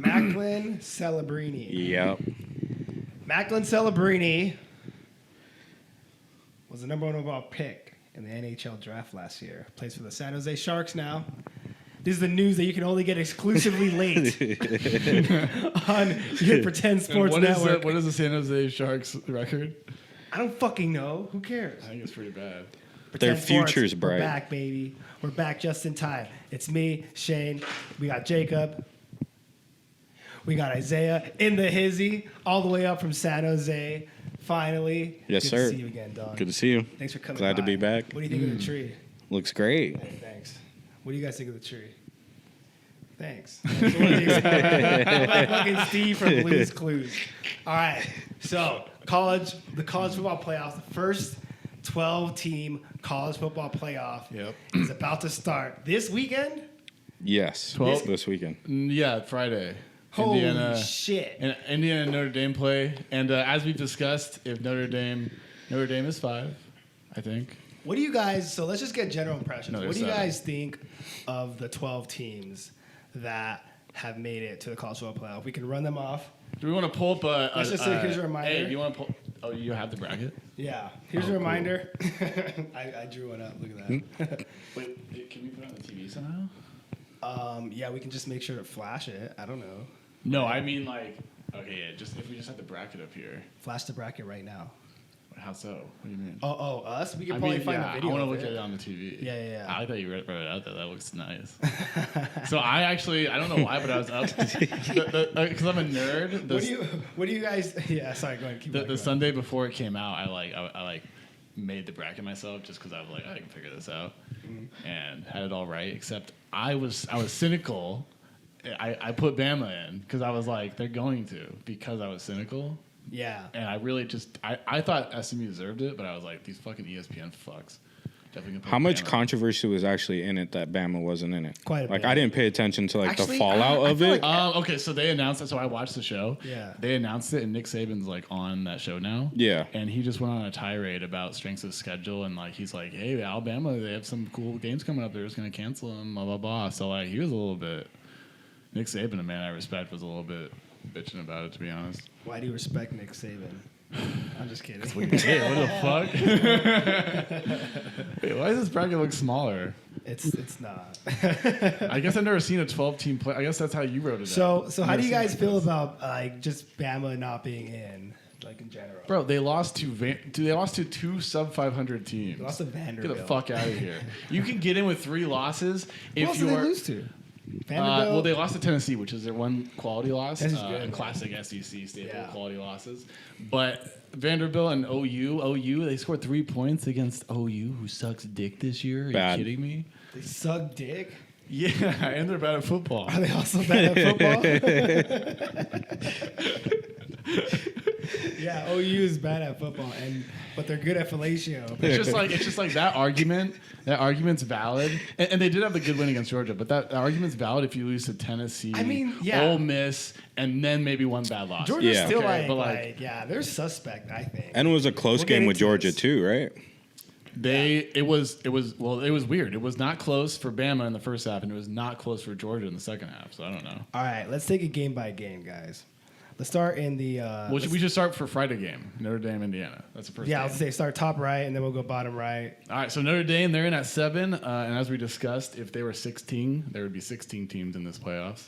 Macklin Celebrini. Yep. Macklin Celebrini was the number 1 overall pick in the NHL draft last year. Plays for the San Jose Sharks now. This is the news that you can only get exclusively late on your Pretend Sports Network. What is the San Jose Sharks record? I don't fucking know. Who cares? I think it's pretty bad. Their Pretend Sports, future's bright. We're back, baby. We're back just in time. It's me, Shane. We got Jacob. We got Isaiah in the hizzy, all the way up from San Jose. Finally. Yes, Good sir. to see you again, dog. Good to see you. Thanks for coming Glad to by. be back. What do you think of the tree? Looks great. Hey, thanks. What do you guys think of the tree? Thanks. That's what you expect. Like fucking Steve from Blue's Clues. All right. So, the college football playoffs, the first 12-team college football playoff is about to start this weekend. Yes. 12? This weekend. Yeah, Friday. Holy shit. Indiana and Notre Dame play. And as we've discussed, if Notre Dame is 5, I think. What do you guys, so let's just get general impressions. No, What do you 7. guys think of the 12 teams that have made it to the college football playoff? We can run them off. Do we want to pull up Let's just say, here's a reminder. Hey, do you want to pull? Oh, you have the bracket? Yeah. Here's a cool. reminder. I drew one up. Look at that. Wait, can we put it on the TV somehow? Yeah, we can just make sure to flash it. I don't know. No, I mean like, okay, yeah, just if we just had the bracket up here. Flash the bracket right now. How so? What do you mean? Oh, us? We can probably find the video. I want to of look at it on the TV. Yeah. I thought you wrote it out there. That looks nice. So I don't know why, but I was up because I'm a nerd. What do you guys? Yeah, sorry. Go ahead. Keep The Sunday before it came out, I made the bracket myself just because I was like, I can figure this out, and had it all right. Except I was cynical. I put Bama in because I was like, they're going to, because I was cynical. Yeah. And I really just I thought SMU deserved it, but I was like, these fucking ESPN fucks. Definitely gonna put How much Bama. controversy was actually in it that Bama wasn't in it? Quite a bit. I didn't pay attention to Actually, the fallout I of feel it. like- Okay, so they announced it. So I watched the show. Yeah. They announced it, and Nick Saban's like on that show now. Yeah. And he just went on a tirade about strengths of schedule, and like he's like, "Hey, Alabama, they have some cool games coming up. They're just gonna cancel them, blah blah blah." So like he was a little bit. Nick Saban, a man I respect, was a little bit bitching about it, to be honest. Why do you respect Nick Saban? I'm just kidding. Hey, what the fuck? Hey, why does this bracket look smaller? It's not. I guess I've never seen a 12-team play. I guess that's how you wrote it. So how do you guys feel about just Bama not being in, like in general? Bro, they lost to two sub 500 teams. They lost to Vanderbilt. Get the fuck out of here. You can get in with 3 losses if Who else you did are. they lose to? Vanderbilt. Well, they lost to Tennessee, which is their one quality loss. Tennessee's good, and man. classic SEC staple Yeah. quality losses. But Vanderbilt and OU, they scored 3 points against OU, who sucks dick this year. Are Bad. you kidding me? They suck dick. Yeah, and they're bad at football. Are they also bad at football? Yeah, OU is bad at football, but they're good at fellatio. It's just like that argument. That argument's valid, and they did have the good win against Georgia. But that argument's valid if you lose to Tennessee, I mean, yeah. Ole Miss, and then maybe one bad loss. Georgia's Yeah. still Okay, but they're suspect, I think. And it was a close We'll get game with into Georgia this. too, right? It was weird. It was not close for Bama in the first half, and it was not close for Georgia in the second half. So I don't know. All right, let's take it game by game, guys. Let's start in the. We should start for Friday game, Notre Dame, Indiana. That's the first. Yeah, game. let's say start top right, and then we'll go bottom right. All right, so Notre Dame, they're in at 7, and as we discussed, if they were 16, there would be 16 teams in this playoffs.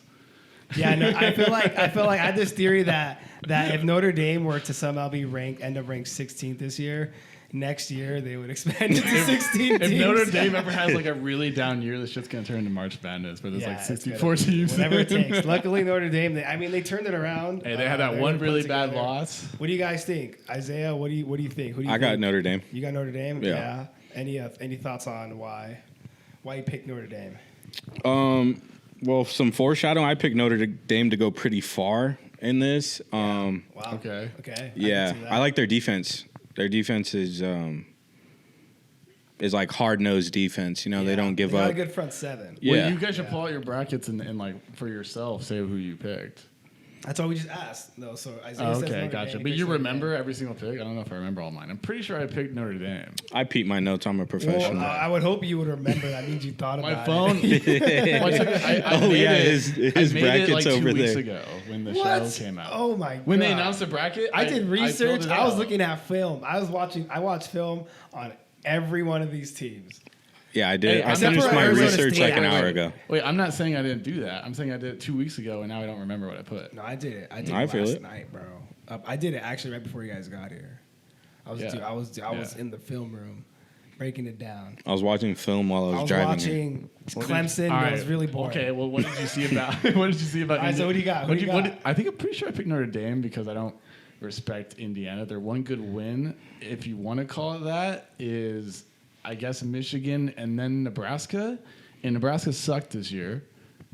Yeah, no, I feel like I had this theory that if Notre Dame were to somehow end up ranked 16th this year, next year they would expand it to 16 teams. If Notre Dame ever has like a really down year, this shit's gonna turn into March Madness, where there's like it's 64 gonna be teams. whatever it takes. Luckily, Notre Dame, they turned it around. Hey, they had that They're one gonna put really it bad together. loss. What do you guys think, Isaiah? What do you think? Who do you I got think? Notre Dame. You got Notre Dame. Yeah. Any thoughts on why you picked Notre Dame? Well, some foreshadowing. I picked Notre Dame to go pretty far in this. Wow. Okay. Okay. Yeah, can see that. I like their defense. Their defense is like hard-nosed defense. You know, they don't give They got up. a good front seven. Yeah. Well, you guys should pull out your brackets and like for yourself, say who you picked. That's all we just asked. No, so Isaiah Oh, says okay, Notre gotcha. Dame, But you Christian remember Dame. every single pick? I don't know if I remember all mine. I'm pretty sure I picked Notre Dame. I peep my notes. I'm a professional. Well, I would hope you would remember. That means you thought My about phone. it. Oh, made yeah, it- his I made brackets it like 2 over weeks there. ago when the What? show came out. Oh my god! When they announced the bracket, I did filled research. it I was out. looking at film. I watched film on every one of these teams. Yeah, I did. Hey, I except finished for my Arizona research State. like an hour ago. Wait, I'm not saying I didn't do that. I'm saying I did it 2 weeks ago, and now I don't remember what I put. No, I did it. I did I it feel last it. night, bro. I did it actually right before you guys got here. I was Yeah. I was Yeah. in the film room breaking it down. I was watching film while I I was was driving. Here. watching Clemson. All It right. was really boring. Okay, well, what did you see about? What did you see about? All right, so what do you got? Who do you got? I think I'm pretty sure I picked Notre Dame because I don't respect Indiana. Their one good win, if you want to call it that, is I guess Michigan and then Nebraska. And Nebraska sucked this year,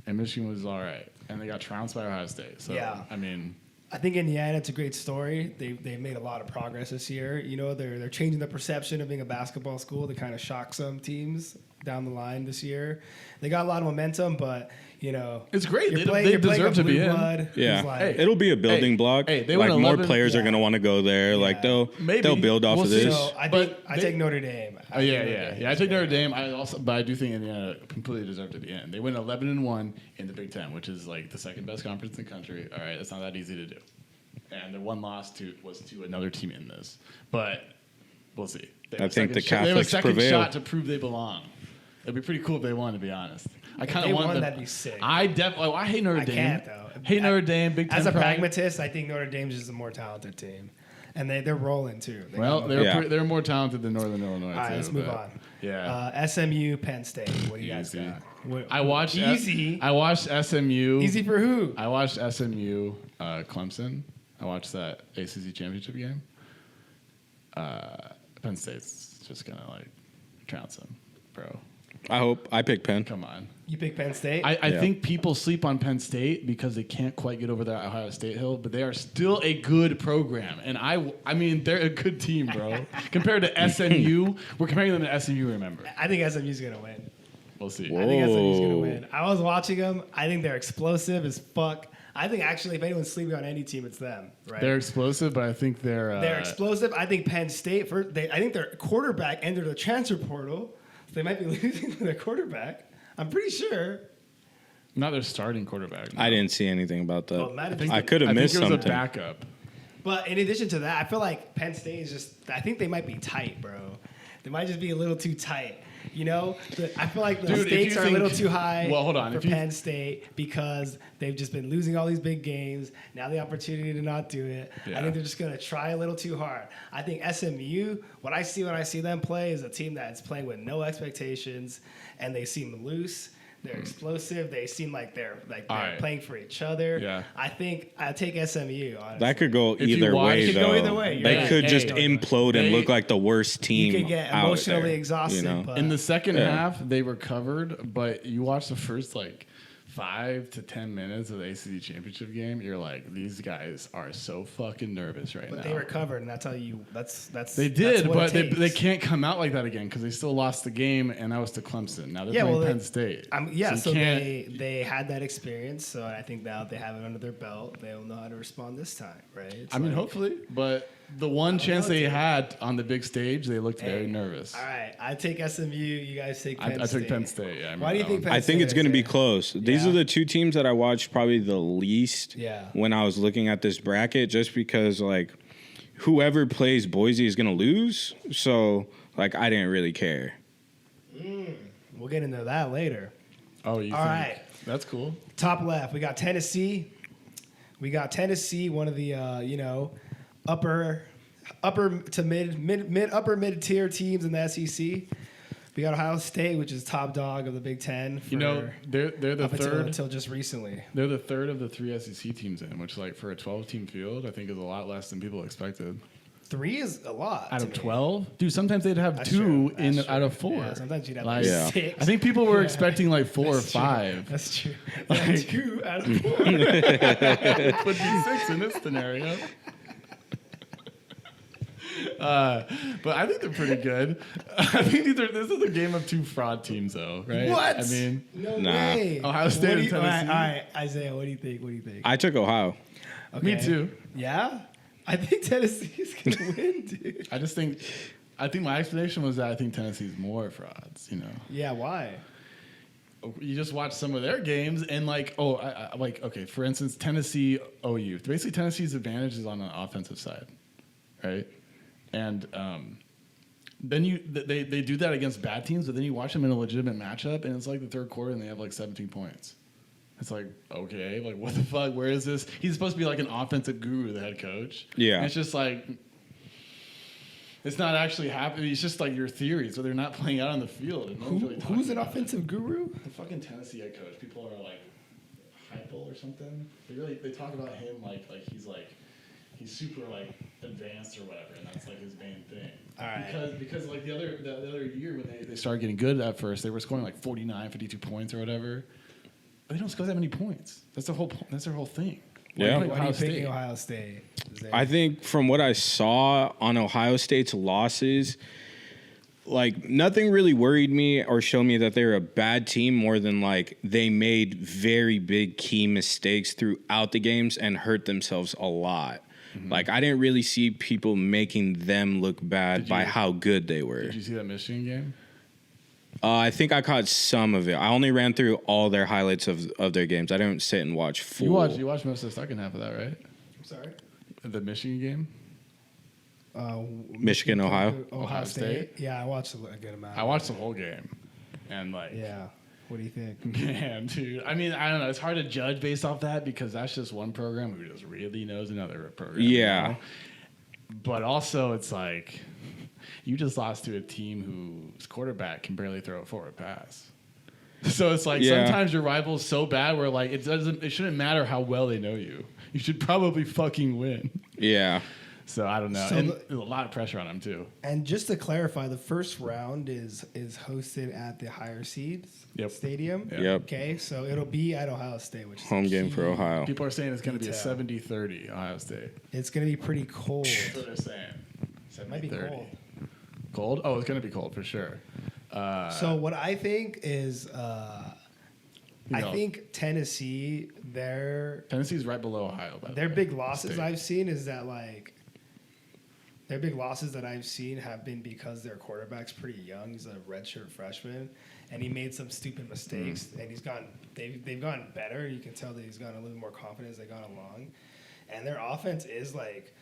and Michigan was all right, and they got trounced by Ohio State. So Yeah. I mean, I think Indiana, it's a great story. They've made a lot of progress this year. You know, they're changing the perception of being a basketball school to kind of shock some teams down the line this year. They got a lot of momentum, but you know, it's great. you're They playing deserve a to be blue in. blood who's Yeah, like- it'll be a building Hey, block. hey, they like went more 11 players are yeah. going to want to go there. Like Yeah. Maybe. they'll build off We'll of see. this. So I But take Notre Dame. Oh yeah. I take Notre Dame. But I do think Indiana completely deserved to be in. They went 11-1 in the Big Ten, which is like the second best conference in the country. All right, that's not that easy to do. And their one loss was to another team in this, but we'll see. I think the they have a Catholics second prevail. shot to prove they belong. It'd be pretty cool if they won, to be honest. I kind they of want won, them. that'd be sick. I hate Notre I Dame. can't though. Hate Notre Dame. Big Ten As a pride. pragmatist, I think Notre Dame's just a more talented team, and they're rolling too. They Well, got they're Yeah. they're more talented than Northern Illinois. all right, too, let's move but- on. Yeah. SMU, Penn State. What do you guys Easy. got? What- I watched easy. I watched SMU. Easy for who? I watched SMU, Clemson. I watched that ACC championship game. Penn State's just gonna like trounce them, bro. I hope. I picked Penn. Come on. You pick Penn State. I Yeah. think people sleep on Penn State because they can't quite get over that Ohio State hill, but they are still a good program. And I mean, they're a good team, bro. Compared to SMU, we're comparing them to SMU, remember. I think SMU's gonna win. We'll see. Whoa. I think SMU's gonna Whoa. win. I was watching them. I think they're explosive as fuck. I think actually, if anyone's sleeping on any team, it's them. Right? They're explosive, but I think they're explosive. I think Penn State. I think their quarterback entered the transfer portal. So they might be losing their quarterback. I'm pretty sure. not their starting quarterback. no. I didn't see anything about that. Well, Matt, I could have missed I think it was something. a backup. But in addition to that, I feel like Penn State is just. I think they might be tight, bro. They might just be a little too tight. You know, I feel like the Dude, if stakes you are a little think- too high well, hold on, for if you- Penn State because they've just been losing all these big games. Now the opportunity to not do it. I Yeah. think they're just going to try a little too hard. I think SMU, what I see when I see them play is a team that's playing with no expectations, and they seem loose. They're explosive. They seem like they're All right. playing for each other. Yeah. I think I take SMU. Honestly. That could go If you either watch- way, it could though. go either way, you're They right. could Hey, just hey, implode and they- look like the worst team. You could get out emotionally there, exhausted. You know? But In the second Yeah. half, they recovered, but you watch the first like 5 to 10 minutes of the ACC championship game, you're like, these guys are so fucking nervous right But now. they recovered, and that's how you. That's They did, that's what but it they takes. can't come out like that again because they still lost the game, and that was to Clemson. Now they're Yeah, playing well, Penn State. Yeah, you so can't- they had that experience, so I think now they have it under their belt. They'll know how to respond this time, right? It's I mean, like- hopefully, but the one chance know, they dude. had on the big stage, they looked very Hey, nervous. All right, I take SMU. You guys take Penn I State. took Penn State. Yeah, I Why do you remember think that Penn I think it's State going to be is it? close. These Yeah. are the two teams that I watched probably the least Yeah. when I was looking at this bracket, just because, like, whoever plays Boise is going to lose. So, like, I didn't really care. We'll get into that later. one. Oh, you All think? right. That's cool. Top left, we got Tennessee. One of the upper to mid tier teams in the SEC. We got Ohio State, which is top dog of the Big Ten. For You know, they're the up third. until just recently. They're the third of the 3 SEC teams in, which, like, for a 12-team field, I think is a lot less than people expected. 3 is a lot. Out to of me. 12, dude. Sometimes they'd have That's 2 true. in That's out true. of 4. Yeah, sometimes you'd have Like, Yeah. 6. I think people were expecting like 4 or That's true. 5. That's true. Like- 2 out of 4. It would be 6 in this scenario. But I think they're pretty good. I think this is a game of two fraud teams, though, right? What? I mean, No Nah. way. Ohio State What do and you- all Tennessee. right, Isaiah, what do you think? What do you think? I took Ohio. me Okay. too. Yeah? I think Tennessee is going to win, dude. I think my explanation was that I think Tennessee's more frauds. You know, Yeah, why? you just watch some of their games and like, okay, for instance, Tennessee OU. Basically, Tennessee's advantage is on the offensive side, right? And then they do that against bad teams, but then you watch them in a legitimate matchup, and it's like the third quarter, and they have like 17 points. It's like, okay, like what the fuck? Where is this? He's supposed to be like an offensive guru, the head coach. Yeah. And it's just like, it's not actually happening. It's just like your theories, so they're not playing out on the field. And no one's really Who's talking an about offensive guru? it. The fucking Tennessee head coach. People are like, Heupel or something. They talk about him like he's super like advanced or whatever, and that's like his main thing. All right. Because like the other year when they started getting good at first, they were scoring like 49, 52 points or whatever. But they don't score that many points. That's their whole thing. Yeah. Like Why are you Ohio picking State. Ohio State? I think from what I saw on Ohio State's losses, like nothing really worried me or showed me that they're a bad team more than like they made very big key mistakes throughout the games and hurt themselves a lot. Like I didn't really see people making them look bad by how good they were. Did you see that Michigan game? I think I caught some of it. I only ran through all their highlights of their games. I didn't sit and watch full. You watched most of the second half of that, right? I'm sorry. The Michigan game. Michigan, Ohio. Ohio State. Yeah, I watched a good amount. I watched the whole game, and like, Yeah. What do you think? man, dude. I mean, I don't know. It's hard to judge based off that because that's just one program who just really knows another program. Yeah. You know? But also, it's like you just lost to a team whose quarterback can barely throw a forward pass. So it's like sometimes your rival's so bad where like it shouldn't matter how well they know you. You should probably fucking win. Yeah. So I don't know. So and there's a lot of pressure on them too. And just to clarify, the first round is hosted at the higher seeds stadium. Yeah. Yep. Okay, so it'll be at Ohio State, which is Home the game key. for Ohio. People are saying it's going to be a Detail. 70-30 Ohio State. It's going to be pretty cold. That's what they're saying. It might be 70-30. cold. Cold? Oh, it's going to be cold for sure. So what I think is, I No. think Tennessee, Tennessee's right below Ohio. By the their way. big losses State. I've seen is that like their big losses that I've seen have been because their quarterback's pretty young. He's a redshirt freshman, and he made some stupid mistakes. And they've gotten better. You can tell that he's gotten a little more confident as they gone along. And their offense is like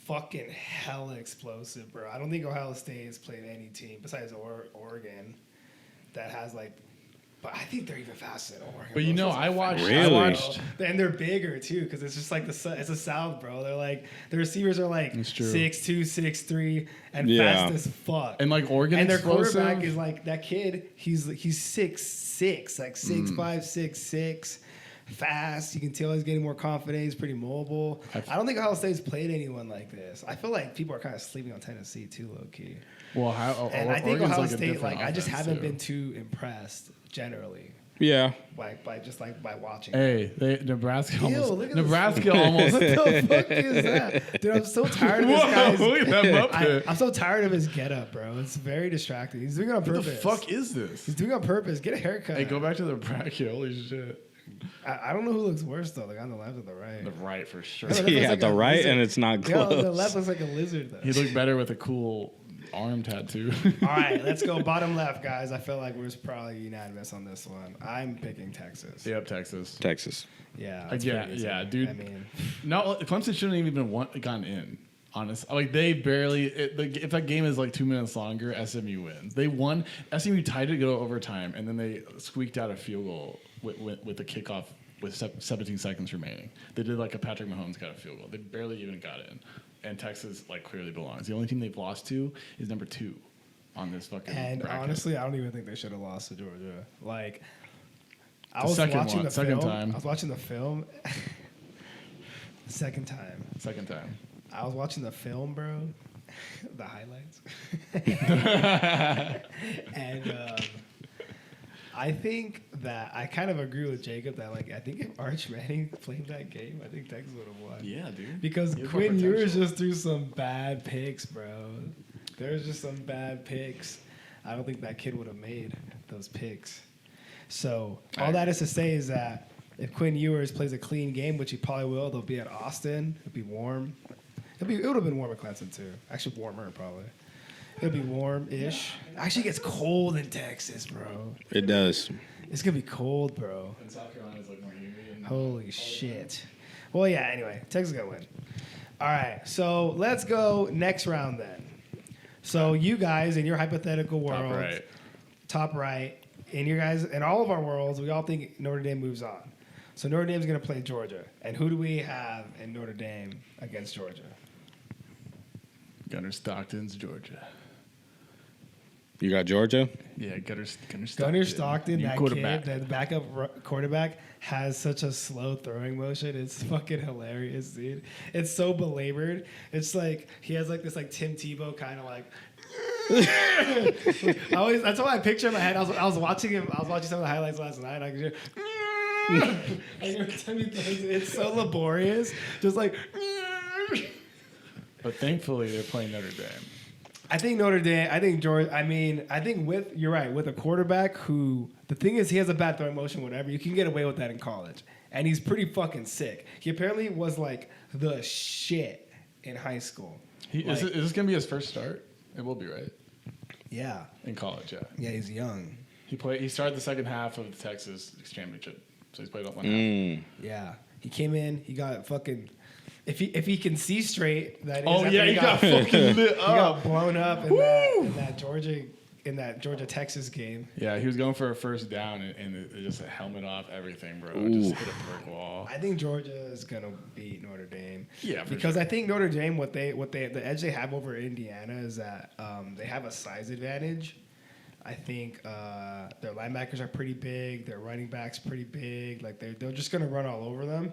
fucking hella explosive, bro. I don't think Ohio State has played any team besides Oregon that has like. But I think they're even faster than Oregon. But you bro. know, So I watched. Really? I watched. and they're bigger too, because it's just like it's the South, bro. They're like the receivers are like That's true. 6'2", 6'3", and Yeah. fast as fuck. And like Oregon, And their explosive. quarterback is like that kid. He's 6'6", like 6'5", 6'6", fast. You can tell he's getting more confident. He's pretty mobile. I don't think Ohio State's played anyone like this. I feel like people are kind of sleeping on Tennessee too, low key. Well, And I think Oregon's Ohio like a State, different like I just offense, haven't too. been too impressed generally, Yeah. by watching. Hey, Nebraska Ew, almost. look at Nebraska this. almost. What the fuck is that? Dude, I'm so tired of this Whoa, guy's. look at that Muppet. I'm so tired of his getup, bro. It's very distracting. He's doing it on What purpose. the fuck is this? He's doing it on purpose. Get a haircut. Hey, go back to the bracket. Holy shit. I don't know who looks worse though, the guy on the left or the right. The right for sure. Yeah, that looks Yeah, like the a right lizard. and it's not Yeah, on the close. left looks like a lizard though. He looked better with a cool arm tattoo. All right, let's go bottom left, guys. I feel like we're probably unanimous on this one. I'm picking Texas. Yep, Texas. Texas. Yeah. that's Yeah, pretty easy. yeah, dude. I mean, No, Clemson shouldn't have even gotten in. Honest, like they barely. If that game is like 2 minutes longer, SMU wins. They won. SMU tied it to go to overtime, and then they squeaked out a field goal with the kickoff with 17 seconds remaining. They did like a Patrick Mahomes got a field goal. They barely even got in, and Texas like clearly belongs. The only team they've lost to is number 2 on this fucking. and bracket. honestly, I don't even think they should have lost to Georgia. Like, I The was second watching one, the second film. time. I was watching the film. Second time. Second time. I was watching the film, bro. The highlights. And I think that I kind of agree with Jacob that like I think if Arch Manning played that game, I think Texas would have won. Yeah, dude. Because He has more Quinn Ewers potential. just threw some bad picks, bro. There's just some bad picks. I don't think that kid would have made those picks. So all that is to say is that if Quinn Ewers plays a clean game, which he probably will, they'll be at Austin. It'll be warm. It would have been warm at Clemson too. Actually, warmer probably. It'll be warm-ish. Actually, it gets cold in Texas, bro. It does. It's gonna be cold, bro. And South Carolina's like more humid. and- Holy shit. Well, yeah. Anyway, Texas is gonna win. All right. So let's go next round then. So you guys in your hypothetical world, top right, in your guys in all of our worlds, we all think Notre Dame moves on. So Notre Dame's gonna play Georgia, and who do we have in Notre Dame against Georgia? Gunner Stockton's Georgia. You got Georgia? Yeah, Gunner Stockton. Gunner Stockton, New that quarterback. kid, that backup quarterback, has such a slow throwing motion. It's fucking hilarious, dude. It's so belabored. It's like he has like this like Tim Tebow kind of like. That's what I picture in my head. I was watching him. I was watching some of the highlights last night. And I could just. And every time he throws it, it's so laborious. Just like. But thankfully, they're playing Notre Dame. I think Notre Dame. I think Georgia. I mean, I think you're right with a quarterback who the thing is he has a bad throwing motion. Whatever, you can get away with that in college, and he's pretty fucking sick. He apparently was like the shit in high school. Is this gonna be his first start? It will be, right? Yeah, In college, yeah. yeah, he's young. He started the second half of the Texas championship, so he's played off one half. Yeah, he came in. He got fucking. If he can see straight, that is. Oh after yeah, he got fucking lit he up. got blown up in that Georgia Texas game. Yeah, he was going for a first down and it just a helmet off everything, bro. It just hit a brick wall. I think Georgia is gonna beat Notre Dame. Yeah, for because sure. I think Notre Dame, the edge they have over Indiana is that they have a size advantage. I think their linebackers are pretty big. Their running backs pretty big. Like they're just gonna run all over them.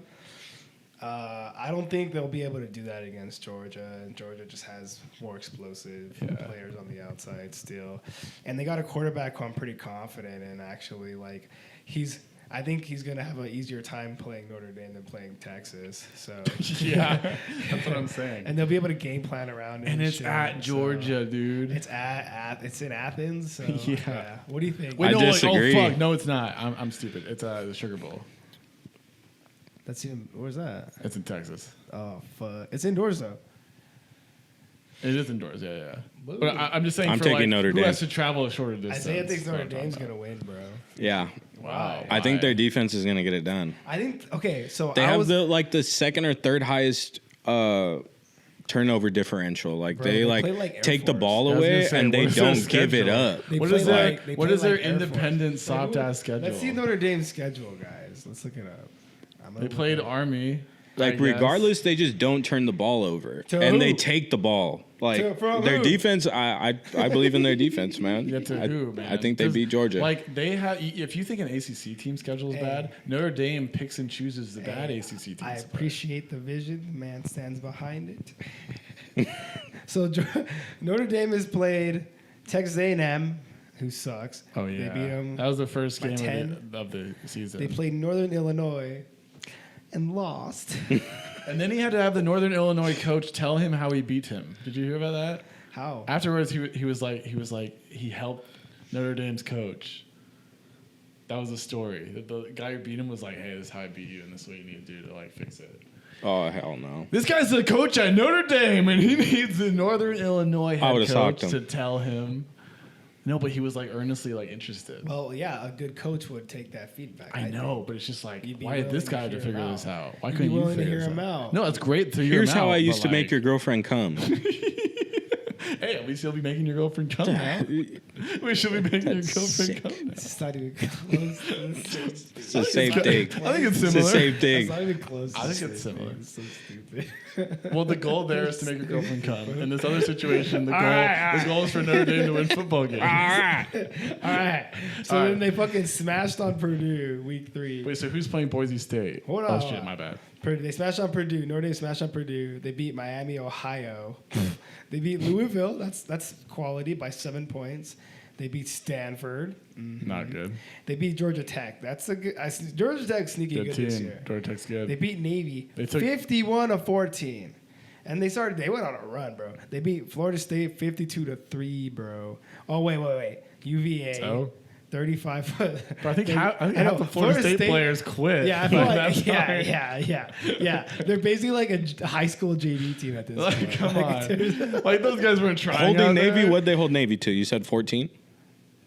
I don't think they'll be able to do that against Georgia, and Georgia just has more explosive players on the outside still. And they got a quarterback who I'm pretty confident in, actually. Like, I think he's going to have an easier time playing Notre Dame than playing Texas. So Yeah, that's what I'm saying. and they'll be able to game plan around it. And it's shit, at Georgia, so. dude. It's in Athens. So, Yeah. What do you think? Wait, I no, disagree. oh fuck, no, it's not. I'm stupid. It's the Sugar Bowl. That's even. Where's that? It's in Texas. Oh fuck! It's indoors though. It is indoors, yeah. Woo. But I'm just saying, I'm for taking like, Notre who Dame. has to travel a shorter distance? Isaiah thinks That's Notre what I'm Dame's talking gonna win, bro. Yeah. about. Wow. I think Why? their defense is going to get it done. I think okay. So They I have was the second or third highest turnover differential. Like Bro, they they like play like Air take the Force. ball I was gonna away say, and they what is their don't give it schedule? up. They What play is their like- they what play is their like Air Force. independent soft ass schedule? Let's see Notre Dame's schedule, guys. Let's look it up. They played Army. I Like guess. regardless, they just don't turn the ball over To and they who? take the ball. Like from their who? defense, I believe in their defense, man. Yeah, to who, man? I think they 'Cause, beat Georgia. Like they have. If you think an ACC team schedule is Hey. bad, Notre Dame picks and chooses the bad Hey, ACC teams. I to play. appreciate the vision. The man stands behind it. So Notre Dame has played Texas A&M, who sucks. Oh yeah, They beat them. that was the first by game 10. of the season. They played Northern Illinois and lost. And then he had to have the Northern Illinois coach tell him how he beat him. Did you hear about that? How? Afterwards, he was like he helped Notre Dame's coach. That was the story. The guy who beat him was like, "Hey, this is how I beat you, and this is what you need to do to like fix it." oh hell no. This guy's the coach at Notre Dame, and he needs the Northern Illinois I head would've coach socked him. to tell him. No, but he was like earnestly like interested. Well, yeah, a good coach would take that feedback. I know, but it's just like, You'd be why did this willing to guy have to hear figure him this out. out? Why You'd couldn't be you willing to figure hear this him out? out. No, it's great to hear Here's him how out, I used but, to make like, your girlfriend come. Hey, at least you'll be making your girlfriend come now. We should be making your girlfriend sick. come now. It's not even close. It's the same thing. I think it's It's similar. the same It's thing. not even close. I think it's similar. It's so stupid. Well, the goal there is to make your girlfriend come. In this other situation, the right. goal is for Notre Dame to win football games. All right. So All then right. they fucking smashed on Purdue week 3. Wait, so who's playing Boise State? Hold on, Oh hold shit, on. my bad. They smashed on Purdue. Notre Dame smashed on Purdue. They beat Miami, Ohio. They beat Louisville. That's quality by 7 points. They beat Stanford. Not good. They beat Georgia Tech. That's a good. Georgia Tech's sneaky good this team. year. Georgia Tech's good. They beat Navy. They took 51-14. And they went on a run, bro. They beat Florida State 52-3, bro. Oh, wait. UVA. So? 35. But I think half the Florida State players quit. Yeah, I feel like yeah. They're basically like a high school JV team at this point. Come on. Like those guys weren't trying. Holding Navy, there. what'd they hold Navy to? You said 14?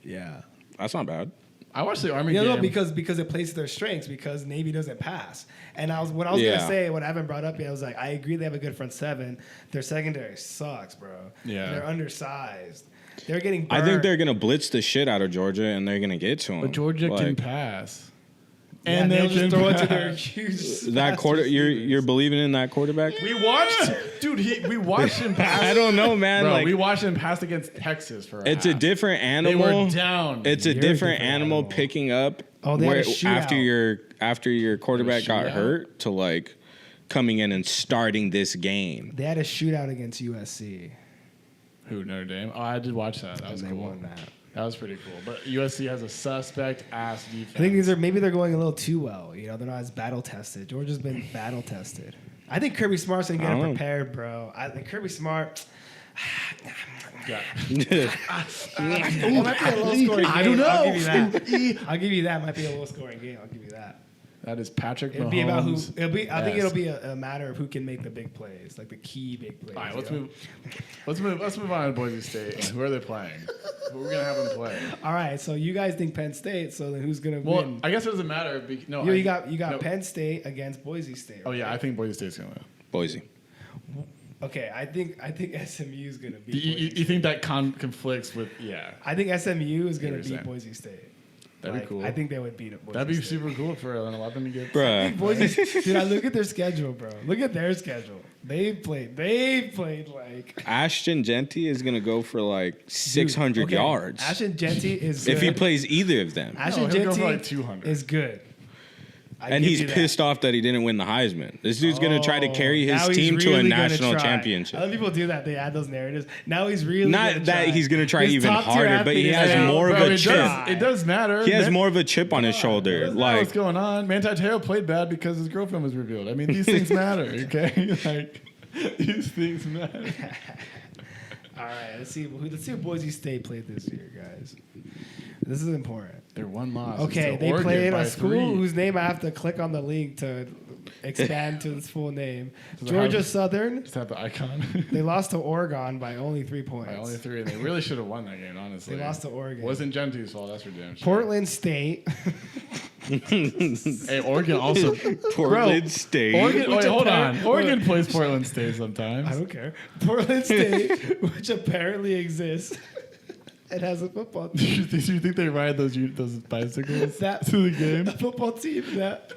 Yeah. That's not bad. I watched the Army game. No, because it plays to their strengths, because Navy doesn't pass. And I was gonna say, what I haven't brought up yet, I was like, I agree they have a good front seven. Their secondary sucks, bro. Yeah. They're undersized. They're getting burned. I think they're gonna blitz the shit out of Georgia, and they're gonna get to them. But Georgia can pass. Yeah, And they'll they just can throw it to pass. their huge That quarter, you're believing in that quarterback? We watched, dude. We watched him pass. I don't know, man. Bro, like we watched him pass against Texas for. it's a half. different They animal. were down. It's a You're different animal animal. picking up They had a shootout. after your quarterback got shootout? hurt to like coming in and starting this game. They had a shootout against USC. Who, Notre Dame? Oh, I did watch that. That And was they cool. won that. That was pretty cool. But USC has a suspect ass defense. I think maybe they're going a little too well. You know, they're not as battle tested. Georgia's been battle tested. I think Kirby Smart's gonna get them prepared, bro. I think Kirby Smart. Yeah. It might be a low scoring game. I don't know. I'll give you that. I'll give you that. Might be a low scoring game. I'll give you that. That is Patrick It'll Mahomes. be about who. I think it'll Yes. be a matter of who can make the big plays, like the key big plays. All right, let's you know? move. Let's move on to Boise State. Who are they playing? Who are we gonna have them play? All right, so you guys think Penn State? So then who's gonna Well, win? I guess it doesn't matter. No, You got no. Penn State against Boise State. Oh yeah, right? I think Boise State's gonna win. Boise. Okay, I think SMU is gonna beat. You think that conflicts with? Yeah, I think SMU is gonna You're beat saying. Boise State. that'd be cool. I think they would beat it. Boise That'd be State. super cool for an 11 to get. Bruh. Boise, dude, I look at their schedule, bro. Look at their schedule. They played like Ashton Genty is gonna go for like 600 Dude, okay, yards Ashton Genty is if he good. plays either of them. Ashton he'll go for Genty like 200. is good. I And give he's you that. pissed off that he didn't win the Heisman. This dude's gonna try to carry his Now he's team to a really gonna national try. championship. Other people do that. They add those narratives. Now he's really Not gonna that try. he's gonna try His even top-tier harder, but he athlete has is out, more of bro. a it chip. does matter. He has more of a chip on his shoulder. That's not what's Like going on. Manti Te'o played bad because his girlfriend was revealed. I mean, these things matter, okay? Like, these things matter. All right, let's see what Boise State played this year, guys. This is important. They're one loss. Okay, It's to they Oregon played by a school 3. whose name I have to click on the link to expand to its full name. Does it Georgia have- Southern. Just have the icon. They lost to Oregon by only 3 points. By only 3, and they really should have won that game, honestly. They lost to Oregon. Wasn't Genty's fault, that's for damn sure. Portland State. Hey, Oregon also. Portland State. Oregon, wait, hold on. apparent- Oregon plays Portland State I sometimes. don't care. Portland State, which apparently exists, it has a football Do team. you think they ride those bicycles That- to the game? A football team that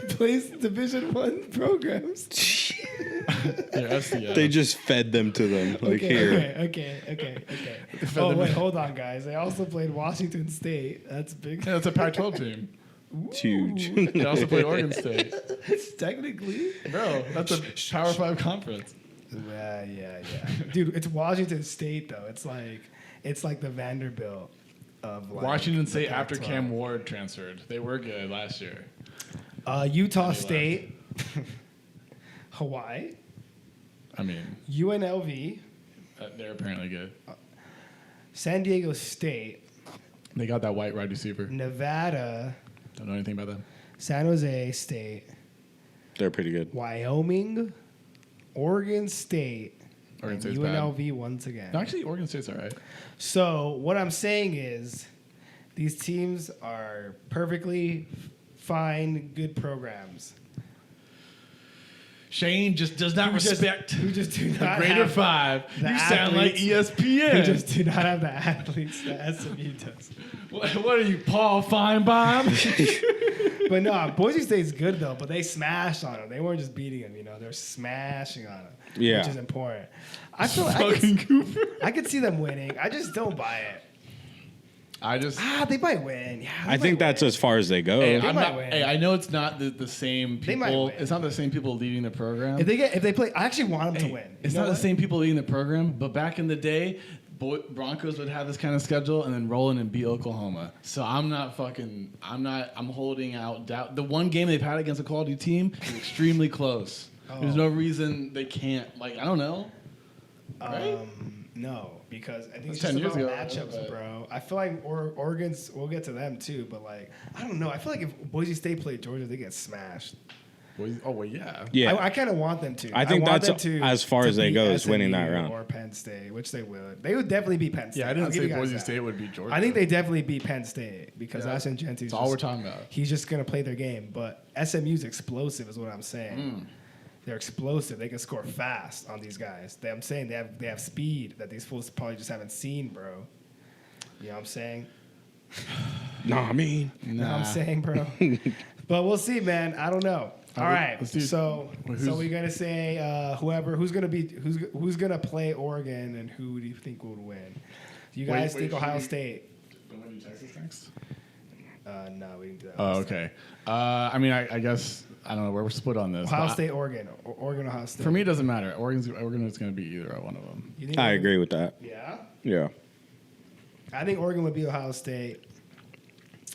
plays Division I programs. They're FCS. They just fed them to them. Like here. Okay. fed Oh them- wait, hold on, guys. They also played Washington State. That's big. Yeah, it's a Pac-12 team. It's huge. They also played Oregon State. Technically. Bro, that's a Power 5 conference. Yeah. Dude, it's Washington State though. It's like the Vanderbilt of like Washington the State after Pac-12. Cam Ward transferred. They were good last year. Utah They State, Hawaii, I mean, UNLV, they're apparently good. San Diego State, They got that white wide receiver. Nevada, Don't know anything about them. San Jose State, They're pretty good. Wyoming, Oregon State, Oregon and State's UNLV once again. No, actually, Oregon State's all right. So what I'm saying is, these teams are perfectly fine, good programs. Shane just does not Who just- respect who just do the not Greater have 5. You the sound like E athletes. ESPN. Who just do not have the athletes that SMU does. What are you, Paul Feinbaum? But no, Boise State's good though. But they smashed on them. They weren't just beating them. You know, they're smashing on them. Yeah. Which is important. I feel like Fucking Cooper. I could see them winning. I just don't buy it. They might win. Yeah, I think that's as far as they go. Hey, might win. I know it's not the same They might people. win. It's not the same people leading the program. if they play. I actually want them to win. It's You know not the what? same people leading the program, but back in the day, Broncos would have this kind of schedule and then roll in and beat Oklahoma. So I'm holding out doubt. The one game they've had against a quality team is extremely close. There's no reason they can't. Like, I don't know. Right? No, because I think That's it's just 10 years about ago, matchups, but- bro. I feel like Oregon's. We'll get to them too, but like I don't know. I feel like if Boise State played Georgia, they get smashed. Oh, well, yeah. Yeah. I kind of want them to. I think want that's them as far as they beat go is winning that SMU round. or Penn State, which they would. They would definitely beat Penn State. Yeah, I I'll didn't give say you guys Boise that. State would be Georgia. I think they definitely beat Penn State because Austin Genty's That's all we're talking about. He's just gonna play their game, but SMU's explosive is what I'm saying. They're explosive. They can score fast on these guys. I'm saying they have speed that these fools probably just haven't seen, bro. You know what I'm saying? No, I mean. You know what I'm saying, bro? But we'll see, man. I don't know. All right. So we're gonna say who's gonna play Oregon and who do you think would win? Do you guys think Ohio State? Don't we do Texas next? No, we didn't do that. Oh, okay. I mean, I guess I don't know. We're split on this. Ohio State, Oregon, Oregon, Ohio State. For me, it doesn't matter. Oregon is going to be either one of them. You think I Oregon- agree with that. Yeah, Yeah. I think Oregon would beat Ohio State.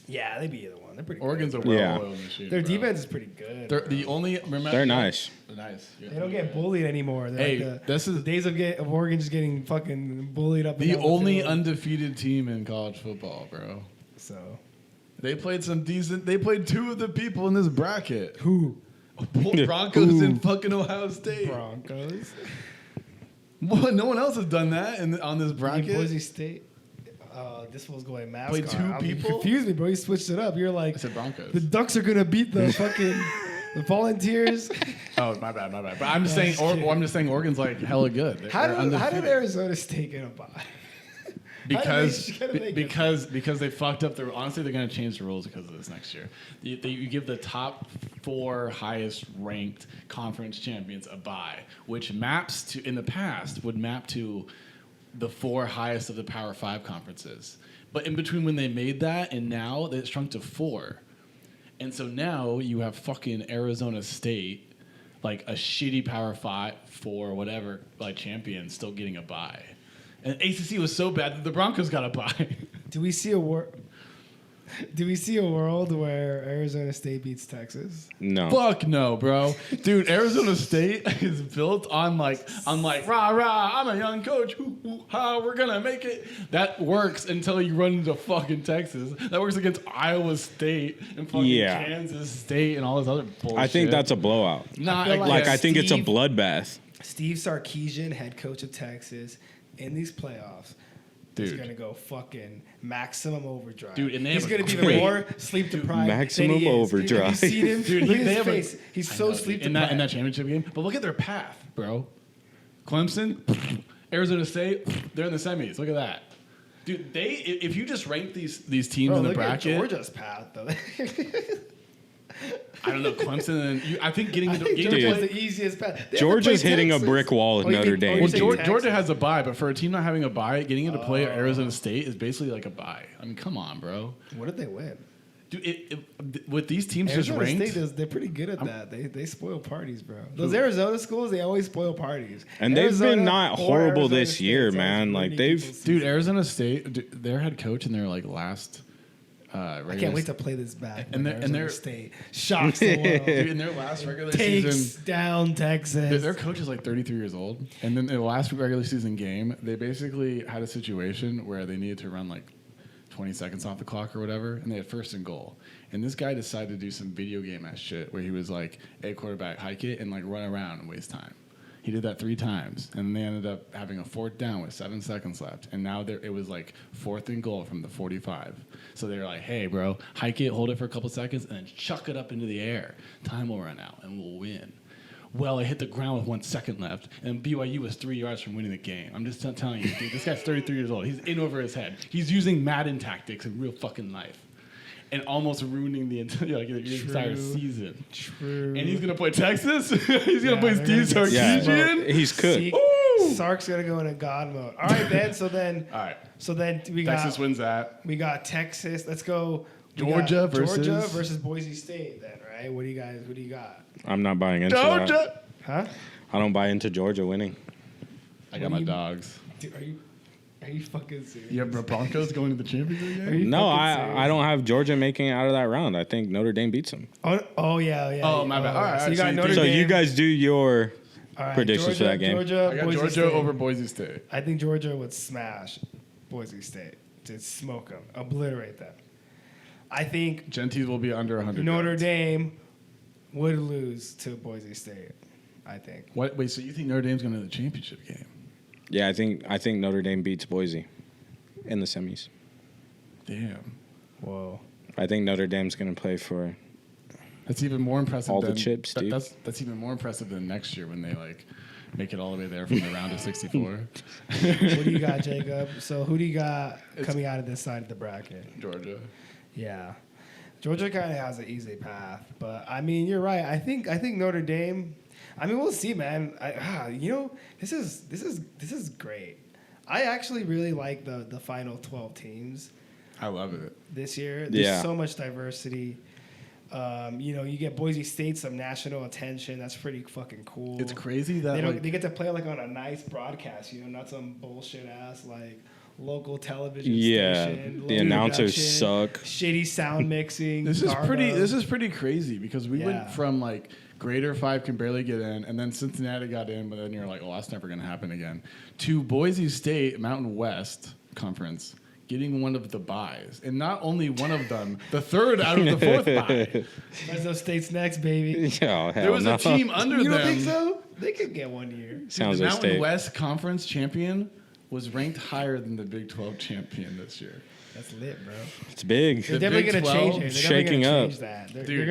Yeah, they beat either one. They're pretty. Oregon's good. a well-oiled machine. Their bro. defense is pretty good. They're bro. the only. Remember, They're nice. They're nice. Yeah. They don't get bullied anymore. They're Hey, like this is the days of Oregon just getting fucking bullied up. and the down only field. undefeated team in college football, bro. So They played some decent. They played two of the people in this bracket. who Broncos and fucking Ohio State. Broncos? What? No one else has done that on this In bracket. Boise State. This was going mascot. Played two people? You confused me, bro. You switched it up. You're like, I said Broncos. the Ducks are gonna beat the fucking the Volunteers. Oh, my bad. But I'm just saying. I'm just saying. Oregon's like hella good. They're How did undefeated. Arizona State get a bye? Because How did they get because they fucked up the. Honestly, they're going to change the rules because of this next year. You give the top 4 highest ranked conference champions a bye, which maps to in the past would map to the 4 highest of the Power 5 conferences. But in between when they made that and now, it's shrunk to 4. And so now you have fucking Arizona State, like a shitty Power 5, 4, whatever, like champion, still getting a bye. And ACC was so bad that the Broncos got a bye. Do we see a world where Arizona State beats Texas? No. Fuck no, bro. Dude, Arizona State is built on like rah rah, I'm a young coach, hoo, hoo, ha, we're gonna make it. That works until you run into fucking Texas. That works against Iowa State and fucking Kansas State and all this other bullshit. I think that's a blowout. not feel Like, I think it's a Steve- bloodbath. Steve Sarkisian, head coach of Texas, in these playoffs, is Dude. gonna go fucking maximum overdrive. Dude, and they he's have gonna a be great- more sleep deprived. Maximum than he is. overdrive. Have you seen him? Dude, Look at they his have a- face. He's I so know, sleep in deprived. that championship game. But look at their path, bro. Clemson, Arizona State, they're in the semis. Look at that. Dude, if you just rank these teams Bro, in the look at bracket, Georgia's path though. I don't know, Clemson and I think getting I into think getting Georgia's to the easiest path. They have to Georgia's play hitting a Texas. brick wall with Oh, you Notre think- oh, Dame. you well, think Georgia Texas? has a bye, but for a team not having a bye, getting into play at Arizona State is basically like a bye. I mean, come on, bro. What did they win? Dude, with these teams Arizona just ranked, State they're pretty good at that. They spoil parties, bro. Those Arizona schools, they always spoil parties. And they've Arizona been not or horrible Arizona this State, year, it's always man. Like, ruining they've- people's dude, season. Arizona State, their head coach in their like last. I can't wait to play this back. And when they're- and Arizona they're- State shocks the world. Dude, in their last regular Takes season, down Texas. their coach is like 33 years old. And then in the last regular season game, they basically had a situation where they needed to run like 20 seconds off the clock or whatever, and they had first and goal. And this guy decided to do some video game ass shit where he was like, hey, quarterback, hike it and like run around and waste time. He did that 3 times, and they ended up having a 4th down with 7 seconds left. And now it was like 4th and goal from the 45. So they were like, hey, bro, hike it, hold it for a couple seconds, and then chuck it up into the air. Time will run out, and we'll win. Well, it hit the ground with 1 second left, and BYU was 3 yards from winning the game. I'm just telling you, dude, this guy's 33 years old. He's in over his head. He's using Madden tactics in real fucking life. And almost ruining the entire season. True. And he's gonna play Texas. He's gonna play they're Steve gonna get Sarkisian. He's cooked. Sark's gonna go into God mode. All right, Ben. So then we got Texas wins that. We got Texas. Let's go. Georgia Georgia versus- versus Boise State. Then, right? What do you got? I'm not buying into that. Georgia. Huh? I don't buy into Georgia winning. I got my dogs. Are Are you fucking serious? You have the Broncos going to the championship Are game? you No, fucking serious? I don't have Georgia making it out of that round. I think Notre Dame beats them. Oh yeah. Oh, my bad. All right, So you so got you Notre think- So Dame. you guys do your All right, predictions for that game. Georgia, I got Boise Georgia State. over Boise State. I think Georgia would smash Boise State. Just smoke them, obliterate them. I think Genties will be under 100. Notre yards. Dame would lose to Boise State. I think. What? Wait, so you think Notre Dame's going to the championship game? Yeah, I think Notre Dame beats Boise in the semis. Damn. Whoa. I think Notre Dame's going to play for. That's even more impressive. All the than, chips, dude. That's even more impressive than next year when they like make it all the way there from the round of 64. What do you got, Jacob? So who do you got coming out of this side of the bracket? Georgia. Yeah. Georgia kind of has an easy path, but I mean, you're right. I think Notre Dame. I mean, we'll see, man. This is great. I actually really like the final 12 teams I love it. this year. There's Yeah. so much diversity. You get Boise State some national attention. That's pretty fucking cool. It's crazy that They get to play like on a nice broadcast, not some bullshit ass like local television Yeah, station. the low announcers production, suck. Shitty sound mixing. this is pretty. garbo. This is pretty crazy because we Yeah. went from like Greater 5 can barely get in, and then Cincinnati got in, but then you're like, oh, that's never going to happen again. To Boise State, Mountain West Conference, getting one of the buys, and not only one of them, the third out of the fourth bye. Fresno State's next, baby. Oh, hell There was no. a team under You them. don't think so? They could get 1 year. Sounds the like Mountain state. West Conference champion was ranked higher than the Big 12 champion this year. That's lit, bro. It's big. They're The definitely Big gonna change 12 it. They're shaking definitely gonna up. change that. They're Dude.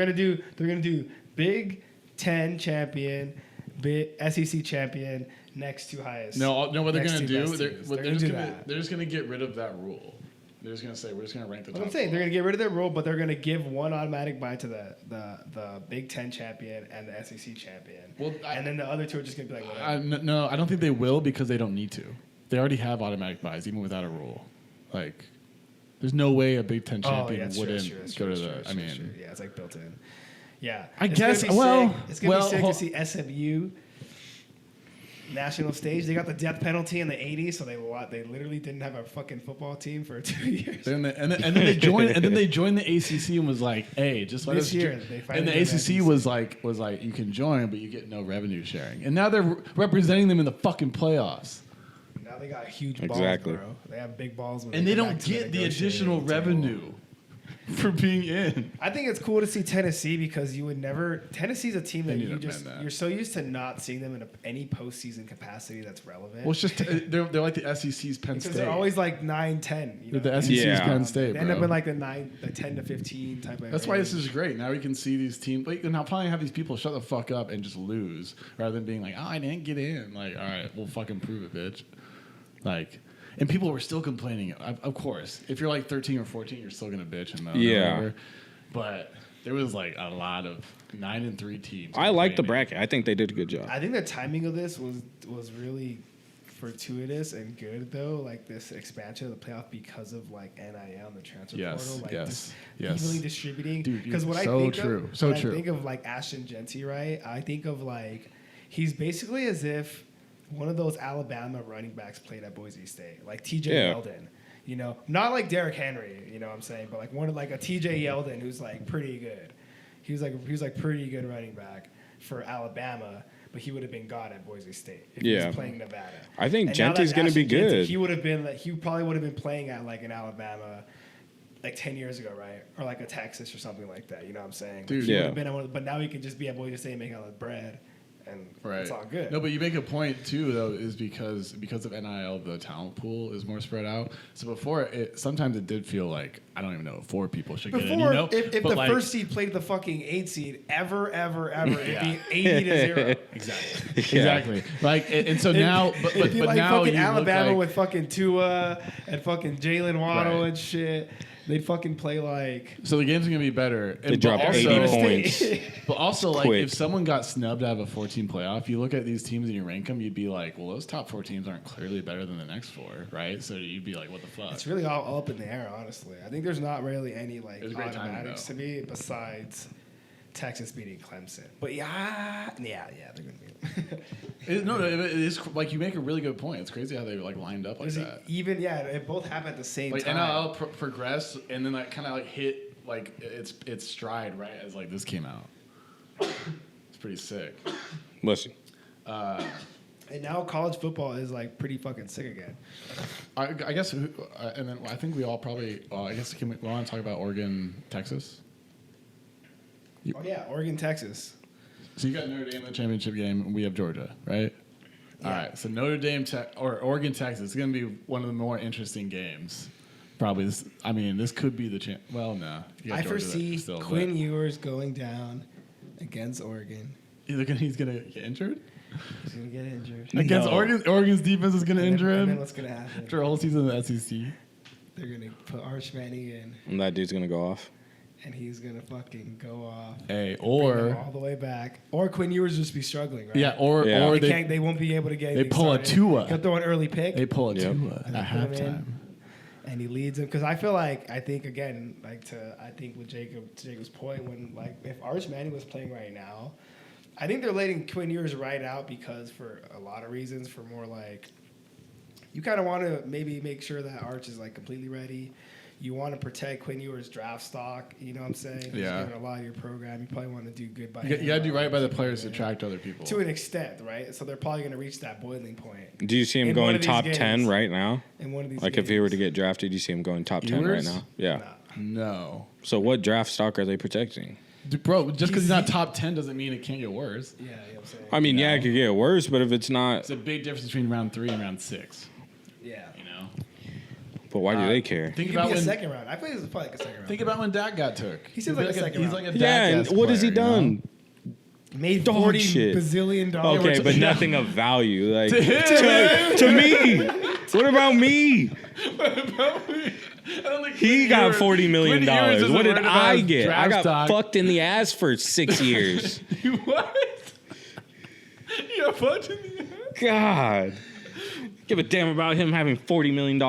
gonna do Big 10 champion, Big SEC champion, next two highest. No, what they're next going to two do, best they're, teams. what They're they're, gonna just do gonna, that. they're just going to get rid of that rule. They're just going to say, we're just going to rank the top What I'm saying, they're 12. gonna get rid of their rule, but they're gonna give one automatic bye to the Big 10 champion and the SEC champion. Well, and then the other two are just gonna be like, whatever. No, I don't think they will because they don't need to. They already have automatic buys, even without a rule. Like, there's no way a Big Ten champion that's wouldn't true, that's go true, to that's the. true, I that's mean, true. Yeah, it's like built in. Yeah, I It's guess- gonna be well- sick. It's gonna well, be sick hol- to see SMU national stage. They got the death penalty in the '80s, so they literally didn't have a fucking football team for 2 years. and then they joined, and then they joined the ACC and was like, "Hey, just let This us." year, jo-" they and finally the did ACC that. was like, "You can join, but you get no revenue sharing." And now they're representing them in the fucking playoffs, Now they got huge Exactly. balls, bro. They have big balls, when and they come don't back to get the negotiating additional table. revenue for being in. I think it's cool to see Tennessee because you would never. Tennessee's a team that They need you to just amend that. you're so used to not seeing them in any postseason capacity that's relevant. Well, it's just they're like the SEC's Penn because State. they're always like 9-10. You know? They're the SEC's Yeah. Penn State. They end up bro. in like the 10 to 15 type of. That's why this range. is great. Now we can see these teams. Like, and I'll probably have these people shut the fuck up and just lose, rather than being like, "Oh, I didn't get in." Like, all right, we'll fucking prove it, bitch. Like, and people were still complaining. Of course, if you're like 13 or 14, you're still gonna bitch and moan. or Yeah. whatever. But there was like a lot of 9-3 teams. I like the complaining. bracket. I think they did a good job. I think the timing of this was really fortuitous and good though. Like this expansion of the playoff because of like NIL and the transfer Yes, portal. Like yes, just yes. evenly distributing. Dude, Because what so I think true, of so when true. I think of like Ashton Genty, right? I think of like he's basically as if one of those Alabama running backs played at Boise State, like TJ Yeah. Yeldon. Not like Derrick Henry, what I'm saying, but like like a TJ Yeldon who's like pretty good. He was like pretty good running back for Alabama, but he would have been God at Boise State if he Yeah. was playing Nevada. I think And now Genty's that's gonna be Ashton Genty. good. He would have been he probably would have been playing at like an Alabama like 10 years ago, right? Or like a Texas or something like that. You know what I'm saying? Dude. He would Yeah. have been but now he can just be at Boise State and make all the bread, and Right. it's all good. No, but you make a point too, though, is because of NIL, the talent pool is more spread out. So before, sometimes it did feel like I don't even know if 4 people should get in. Before, You know, if But the like- first seed played the fucking 8 seed ever, it'd Yeah. be 80 to 0. exactly, Yeah. exactly. Like, and so now, but It'd be but like now fucking you Alabama look like, with fucking Tua and fucking Jalen Waddle Right. and shit. They'd fucking play like. So the game's gonna be better. They And, dropped but 80 also, points. But also, like, Quick. if someone got snubbed out of a 14 playoff, you look at these teams and you rank them, you'd be like, well, those top 4 teams aren't clearly better than the next 4, right? So you'd be like, what the fuck? It's really all up in the air, honestly. I think there's not really any like It was great timing, automatics though. to me besides Texas beating Clemson. But yeah, they're gonna beat them. It is like you make a really good point. It's crazy how they like lined up like that. Even it both happened at the same Like time. NIL progressed and then like kind of like hit like its stride right as like this came out. It's pretty sick. Listen, And now college football is like pretty fucking sick again. I guess, and then I think we all probably. I guess we want to talk about Oregon, Texas. Oh yeah, Oregon, Texas. So you got Notre Dame in the championship game, and we have Georgia, right? Yeah. All right. So Notre Dame or Oregon, Texas is going to be one of the more interesting games. Probably. This could be the champ. Well, no. I foresee Quinn Ewers going down against Oregon. He's going to get injured. He's gonna get injured. Against Oregon's defense is going to injure And him then what's gonna happen? after a whole season in the SEC. They're gonna put Arch Manning in, and that dude's gonna go off. and he's gonna fucking go off. Hey, Bring him all the way back. Or Quinn Ewers just be struggling, right? yeah, or They won't be able to get. they anything pull a started. Tua. He'll throw an early pick. They pull a Yep. Tua And at they put him halftime. in. And he leads him because I feel like I think with Jacob's point, when like if Arch Manning was playing right now, I think they're letting Quinn Ewers ride out because for a lot of reasons. For more like, you kind of want to maybe make sure that Arch is like completely ready. You want to protect Quinn Ewers' draft stock. You know what I'm saying? Yeah. He's given a lot of your program. You probably want to do good by You him. got to do right by the players to attract other people. To an extent, right? So they're probably going to reach that boiling point Do you see him In one going of these top games. 10 right now? in one of these. Like if he were to get drafted, you see him going top 10 right Ewers? now? Yeah. Nah. No. So what draft stock are they protecting? Bro, just because he's not top 10 doesn't mean it can't get worse. Yeah, you know what I'm saying? I mean, yeah, it could get worse, but if it's not, It's a big difference between round 3 and round 6. Yeah. You know? but why do they care? Think He could about be a when second round. I think this is probably like a second round. think about when Dak got took. He seems like a second He's round. like a Yeah, and Dak-esque what has he player, you know? done? Made Dog 40 shit. bazillion dollars. Okay, but nothing of value. Like To him. to me. What about me? I don't think He Quinn got Ewers- $40 million. Quinn Ewers isn't What did worried about I his get? I draft got stock. fucked in the ass for 6 years. What? You got fucked in the ass? God. Give a damn about him having $40 million.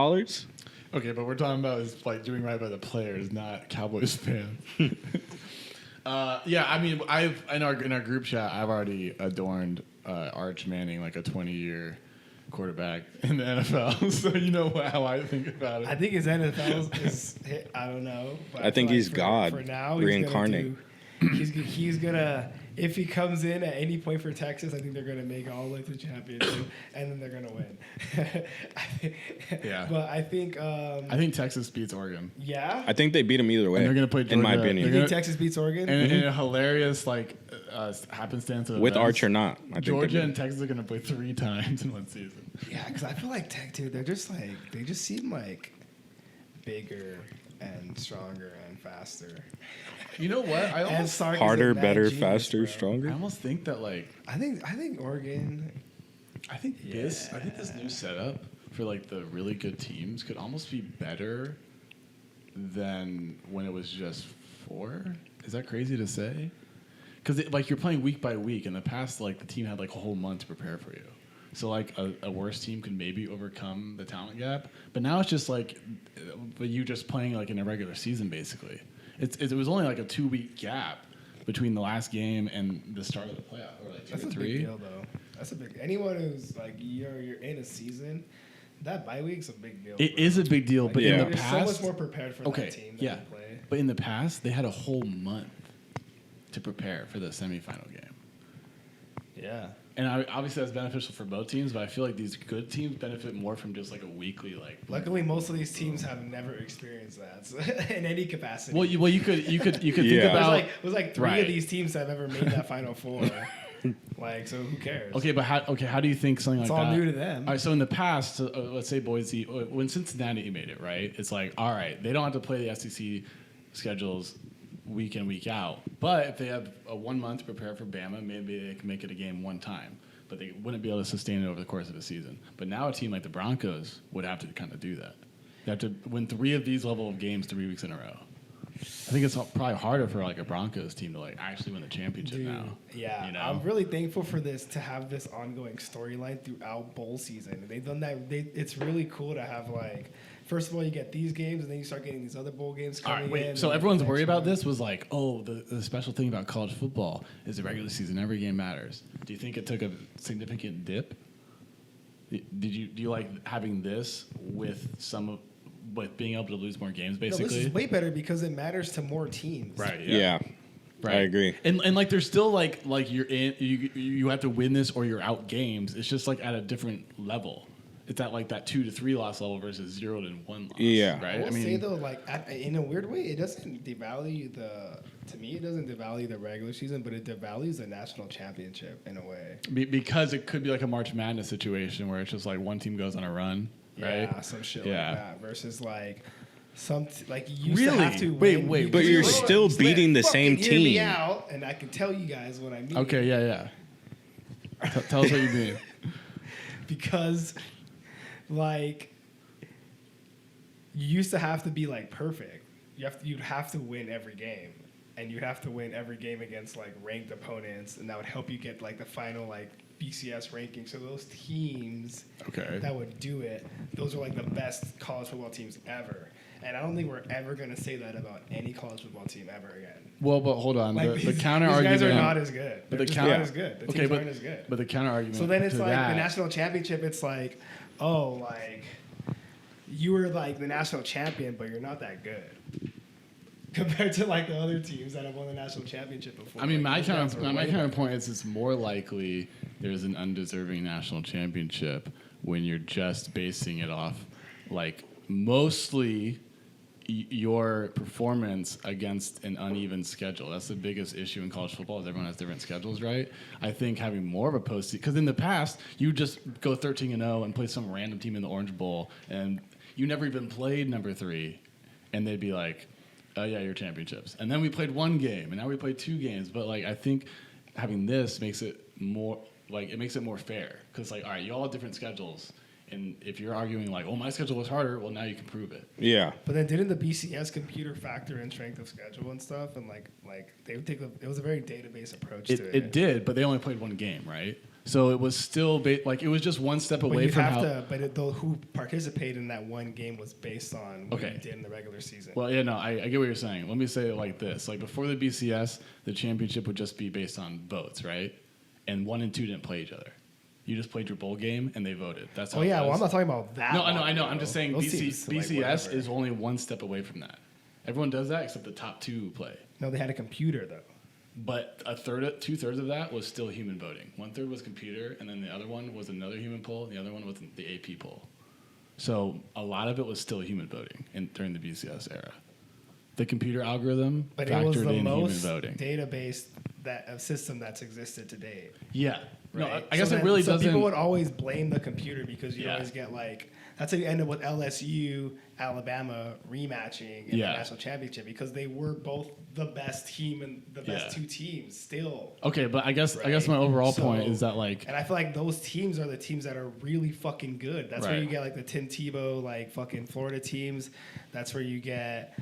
Okay, but we're talking about is like doing right by the players, not Cowboys fans. Yeah, I mean, I've in our group chat, I've already adorned Arch Manning like a 20-year quarterback in the NFL. So you know how I think about it. I think his NFL is hit. I don't know. But I think feel he's for, God, For now, reincarnate. He's gonna. If he comes in at any point for Texas, I think they're gonna make all the way to the championship, and then they're gonna win. Yeah. But I think. I think Texas beats Oregon. Yeah. I think they beat him either way. And they're gonna play in my Georgia. You opinion. think Texas beats Oregon? And in a hilarious like happenstance of With events, Arch or not. I think Georgia they and Texas are gonna play 3 times in one season. Yeah, because I feel like Tech, dude, they're just like they just seem like bigger and stronger and faster. You know what? I And almost Sark is Harder, a mad better, genius, faster, bro. I stronger. almost think that like I think Oregon. I think this new setup for like the really good teams could almost be better than when it was just 4. Is that crazy to say? Because like you're playing week by week. In the past, like the team had like a whole month to prepare for you. So like a worse team can maybe overcome the talent gap. But now it's just like, but you just playing like in a regular season basically. It was only like a 2-week gap between the last game and the start of the playoff, or like 2 That's or a 3. big deal, though. That's a big. Anyone who's like you're in a season, that bye week's a big deal. It bro. is a big deal, Like, but Yeah. in the you're past, so much more prepared for okay, that team. yeah, Than you play. but in the past they had a whole month to prepare for the semifinal game. Yeah. And obviously that's beneficial for both teams, but I feel like these good teams benefit more from just like a weekly like. Luckily, most of these teams have never experienced that so, in any capacity. Well, you could think Yeah. about it was like 3 Right. of these teams that have ever made that Final Four. Like, so who cares? okay, but how do you think something It's like all that? new to them. All right, so in the past, let's say Boise, when Cincinnati made it, right? It's like, all right, they don't have to play the SEC schedules week in, week out. But if they have a 1 month to prepare for Bama, maybe they can make it a game one time. But they wouldn't be able to sustain it over the course of a season. But now a team like the Broncos would have to kind of do that. They have to win 3 of these level of games 3 weeks in a row. I think it's probably harder for like a Broncos team to like actually win the championship Dude, now. yeah, You know? I'm really thankful for this to have this ongoing storyline throughout bowl season. They've done that. It's really cool to have like first of all, you get these games, and then you start getting these other bowl games All coming right, wait. in. So and everyone's next worried about year. this was like, oh, the special thing about college football is the regular season. Every game matters. Do you think it took a significant dip? Do you like having this with being able to lose more games, No, basically? this is way better because it matters to more teams. Right. Yeah. Right. I agree. And like there's still like you're in you have to win this or you're out games. It's just like at a different level. It's at like that 2 to 3 loss level versus 0 to 1 loss. Yeah. Right. I will say though, like in a weird way, it doesn't devalue to me, it doesn't devalue the regular season, but it devalues the national championship in a way. Because it could be like a March Madness situation where it's just like one team goes on a run, right? Yeah, some shit Yeah. like that. Versus like like you used Really? to have to Wait, win. wait, But You you're used to- still you said, beating the "Fucking same hear me team." out, and I can tell you guys what I mean. Okay, yeah. Tell us what you mean. Because like you used to have to be like perfect. You'd have to win every game, and you'd have to win every game against like ranked opponents, and that would help you get like the final like BCS ranking. So those teams Okay. that would do it, those are like the best college football teams ever. And I don't think we're ever going to say that about any college football team ever again. Well, but hold on. Like The these counter guys argument. are not as good. But They're the just counter- not as good. The teams aren't as good. But the counter argument. So then it's to like that, the national championship. It's like, oh, like you were like the national champion, but you're not that good compared to like the other teams that have won the national championship before. I mean, Like, my those guys are way counterpoint is it's more likely there's an undeserving national championship when you're just basing it off like mostly your performance against an uneven schedule. That's the biggest issue in college football is everyone has different schedules, right? I think having more of a postseason, because in the past, you just go 13-0 and play some random team in the Orange Bowl, and you never even played number 3, and they'd be like, oh yeah, your championships. And then we played 1 game, and now we played 2 games. But like I think having this makes it more like it makes it more fair because like all right, you all have different schedules, and if you're arguing like, oh my schedule was harder, well now you can prove it. Yeah. But then didn't the BCS computer factor in strength of schedule and stuff? And like they would take it was a very database approach to it. It did, but they only played 1 game, right? So it was still like it was just one step But away you'd from have how. to, though who participated in that 1 game was based on what Okay. you did in the regular season. Well, yeah, no, I get what you're saying. Let me say it like this: like before the BCS, the championship would just be based on votes, right? And 1 and 2 didn't play each other. You just played your bowl game, and they voted. That's how. Oh it yeah, was. well I'm not talking about that. No, I know, one, I know. though. I'm just saying Those teams, like, BCS whatever. is only 1 step away from that. Everyone does that except the top 2 play. No, they had a computer though. But 2/3 of that was still human voting. 1/3 was computer, and then the other one was another human poll, and the other one was the AP poll. So a lot of it was still human voting during the BCS era. The computer algorithm But it was factored the in human most voting. database system that's existed to date. Yeah. No, Right? I guess So it really doesn't. People would always blame the computer because you Yeah. always get like that's how you end up with LSU, Alabama rematching in Yeah. the national championship because they were both the best team and the best Yeah. 2 teams still. Okay, but I guess Right. my overall So- point is that like And I feel like those teams are the teams that are really fucking good. That's where Right. you get like the Tim Tebow, like fucking Florida teams. That's where you get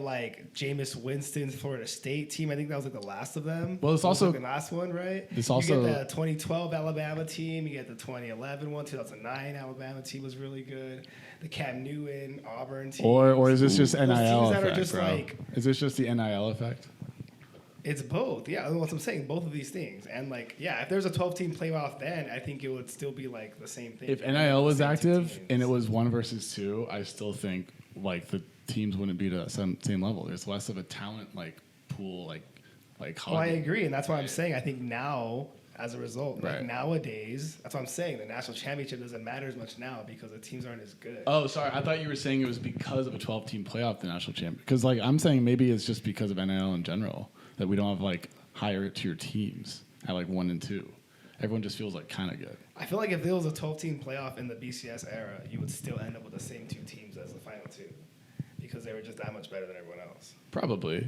like Jameis Winston's Florida State team. I think that was like the last of them. Well, it's That was, also- like, the last one, right? It's you also- get the 2012 Alabama team. You get the 2011 one. 2009 Alabama team was really good. The Cam Newton Auburn team. or is this just Those NIL teams that are effect, just bro? like- Is this just the NIL effect? It's both. Yeah, that's what I'm saying. Both of these things. And like, yeah, if there's a 12-team playoff then, I think it would still be like the same thing. If NIL was The same 2 active teams. and it was 1 versus 2, I still think like the teams wouldn't be to that same level. There's less of a talent like pool like Well, I agree, and that's why I'm saying I think now, as a result, like Right. nowadays, that's what I'm saying. The national championship doesn't matter as much now because the teams aren't as good. Oh, sorry. I thought you were saying it was because of a 12-team playoff, the national champion. Because like I'm saying, maybe it's just because of NIL in general that we don't have like higher tier teams at like 1 and 2. Everyone just feels like kind of good. I feel like if there was a 12-team playoff in the BCS era, you would still end up with the same 2 teams as the final 2 because they were just that much better than everyone else. Probably.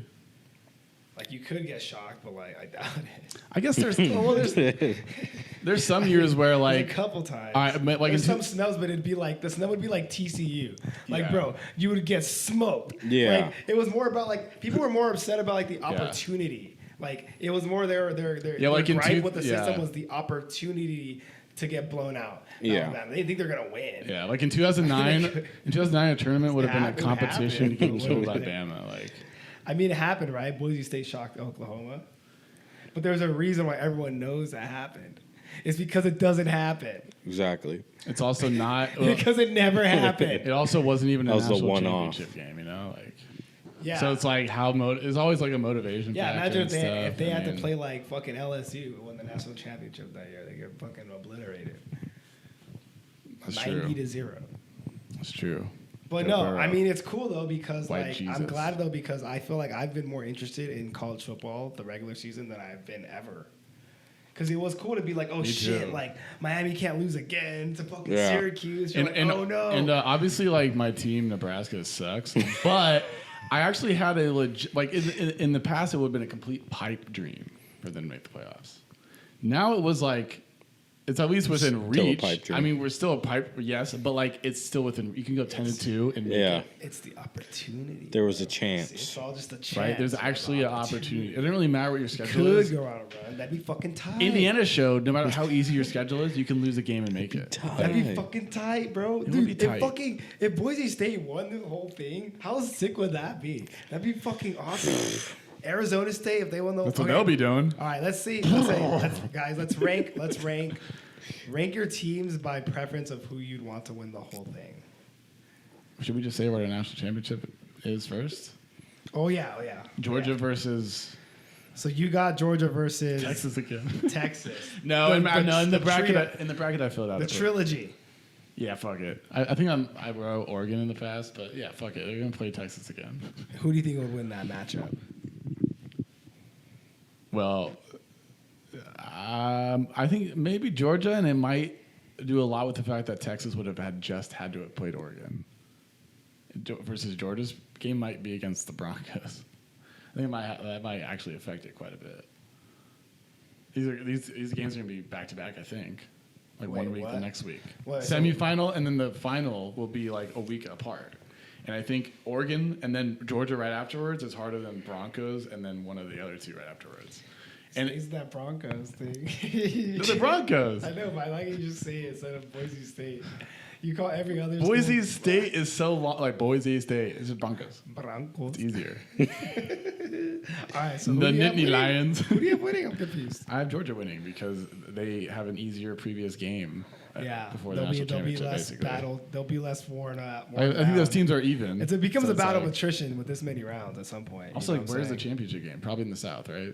Like you could get shocked, but like I doubt it. I guess there's there's some years where Like like a couple times. I- but, like, There's in some snubs, but it'd be like the snub would be like TCU. Like, Yeah. bro, you would get smoked. Yeah. Like, it was more about like people were more upset about like the opportunity. Like it was more their Yeah, like in gripe two- with the yeah. system was the opportunity to get blown out. Yeah. No, they think they're gonna win. Yeah, like in 2009, a tournament would have been a It competition to get happened. killed by Bama. Like, I mean, it happened, right? Boise State shocked Oklahoma, but there's a reason why everyone knows that happened. It's because it doesn't happen. Exactly. it's also not. Because it never happened. It also wasn't even a That was the national one-off. championship game, you know. Like, Yeah. so it's like it's always like a motivation. Yeah, factor imagine and if they stuff. had I to mean, play like fucking LSU who won the national championship that year. They get fucking obliterated. That's 90 true. to 0. That's true. But Go no, Burrow. I mean it's cool though because White like Jesus. I'm glad though because I feel like I've been more interested in college football the regular season than I've been ever. Because it was cool to be like, oh Me shit, too. like Miami can't lose again to fucking Yeah. Syracuse. You're like, oh no. And obviously, like my team, Nebraska sucks. But I actually had a legit like in the past, it would have been a complete pipe dream for them to make the playoffs. Now it was like it's at least within Still a reach. pipe dream. I mean, we're still a pipe, yes, but like it's still within. You can go 10-2 and make Yeah. it, It's the opportunity. There was a It's chance. all just a chance. right. There's actually an opportunity. It doesn't really matter what your schedule Could is. go out a run. That'd be fucking tight. Indiana showed no matter how easy your schedule is, you can lose a game and make it. That'd be Tight. fucking tight, bro. would Dude, be tight. if Boise State won the whole thing, how sick would that be? That'd be fucking awesome. Arizona State, if they won the That's what okay. they'll be doing. All right, let's see. Guys, let's rank. Rank your teams by preference of who you'd want to win the whole thing. Should we just say what our national championship is first? Oh yeah. Georgia Yeah. versus So you got Georgia versus Texas again. Texas. No, in the bracket, trio- in the bracket, I filled out the a bit. trilogy. Yeah, fuck it. I think I wrote Oregon in the past, but yeah, fuck it. They're gonna play Texas again. Who do you think would win that matchup? Well, I think maybe Georgia, and it might do a lot with the fact that Texas would have had to have played Oregon. Versus Georgia's game might be against the Broncos. I think that might actually affect it quite a bit. These games are gonna be back to back. I think, like Wait, 1 week what? the next week. What? Semifinal and then the final will be like a week apart. And I think Oregon and then Georgia right afterwards is harder than Broncos and then one of the other two right afterwards. And It's that Broncos thing. the Broncos. I know, but I like you just say it instead of Boise State. You call every other Boise school State is so long, like Boise State. It's just Broncos. Broncos. It's easier. All right, so The who do you have Nittany winning? Lions. Who do you have winning? I'm confused. I have Georgia winning because they have an easier previous game Yeah, before the there'll be national championship, less basically. battle. There'll be less worn out. I think those teams are even. It becomes So a battle of like- attrition with this many rounds at some point. Also, you know like, what I'm where's the saying? championship game? Probably in the South, right?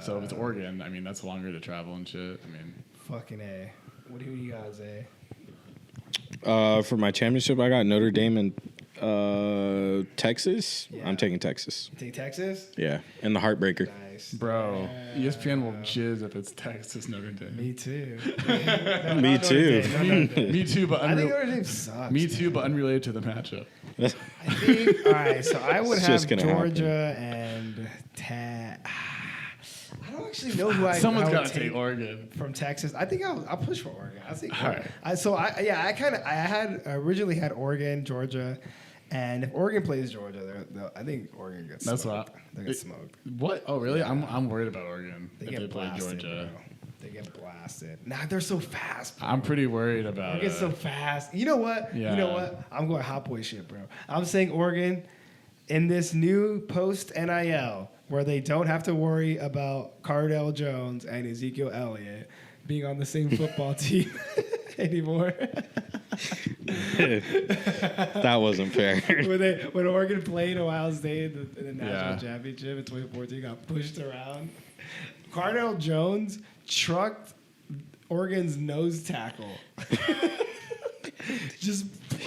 So if it's Oregon, I mean, that's longer to travel and shit. I mean, Fucking A. What do you guys say? For my championship, I got Notre Dame and Texas. Yeah. I'm taking Texas. You take Texas? Yeah, and the heartbreaker. Nice. bro, ESPN will jizz if it's Texas Notre Dame. Me too. Me too. Me too, but I think Notre Dame sucks. me too, but unrelated to the matchup. I think, all right, so I would It's have just gonna Georgia and I don't actually know who Someone's I got would to take Oregon. from Texas. I think I'll push for Oregon. I think. All right. I originally had Oregon, Georgia, and if Oregon plays Georgia, I think Oregon gets That's smoked. what They get smoked. What? Oh, really? I'm worried about Oregon They if get they play blasted, Georgia. bro. They get blasted. Nah, they're so fast, bro. I'm pretty worried about Oregon's it. so fast. You know what? You know Yeah. what? I'm going hot boy shit, bro. I'm saying Oregon in this new post NIL where they don't have to worry about Cardell Jones and Ezekiel Elliott being on the same football team anymore. That wasn't fair. when Oregon played Ohio State in the national Yeah. championship in 2014, got pushed around. Cardell Jones trucked Oregon's nose tackle. Just,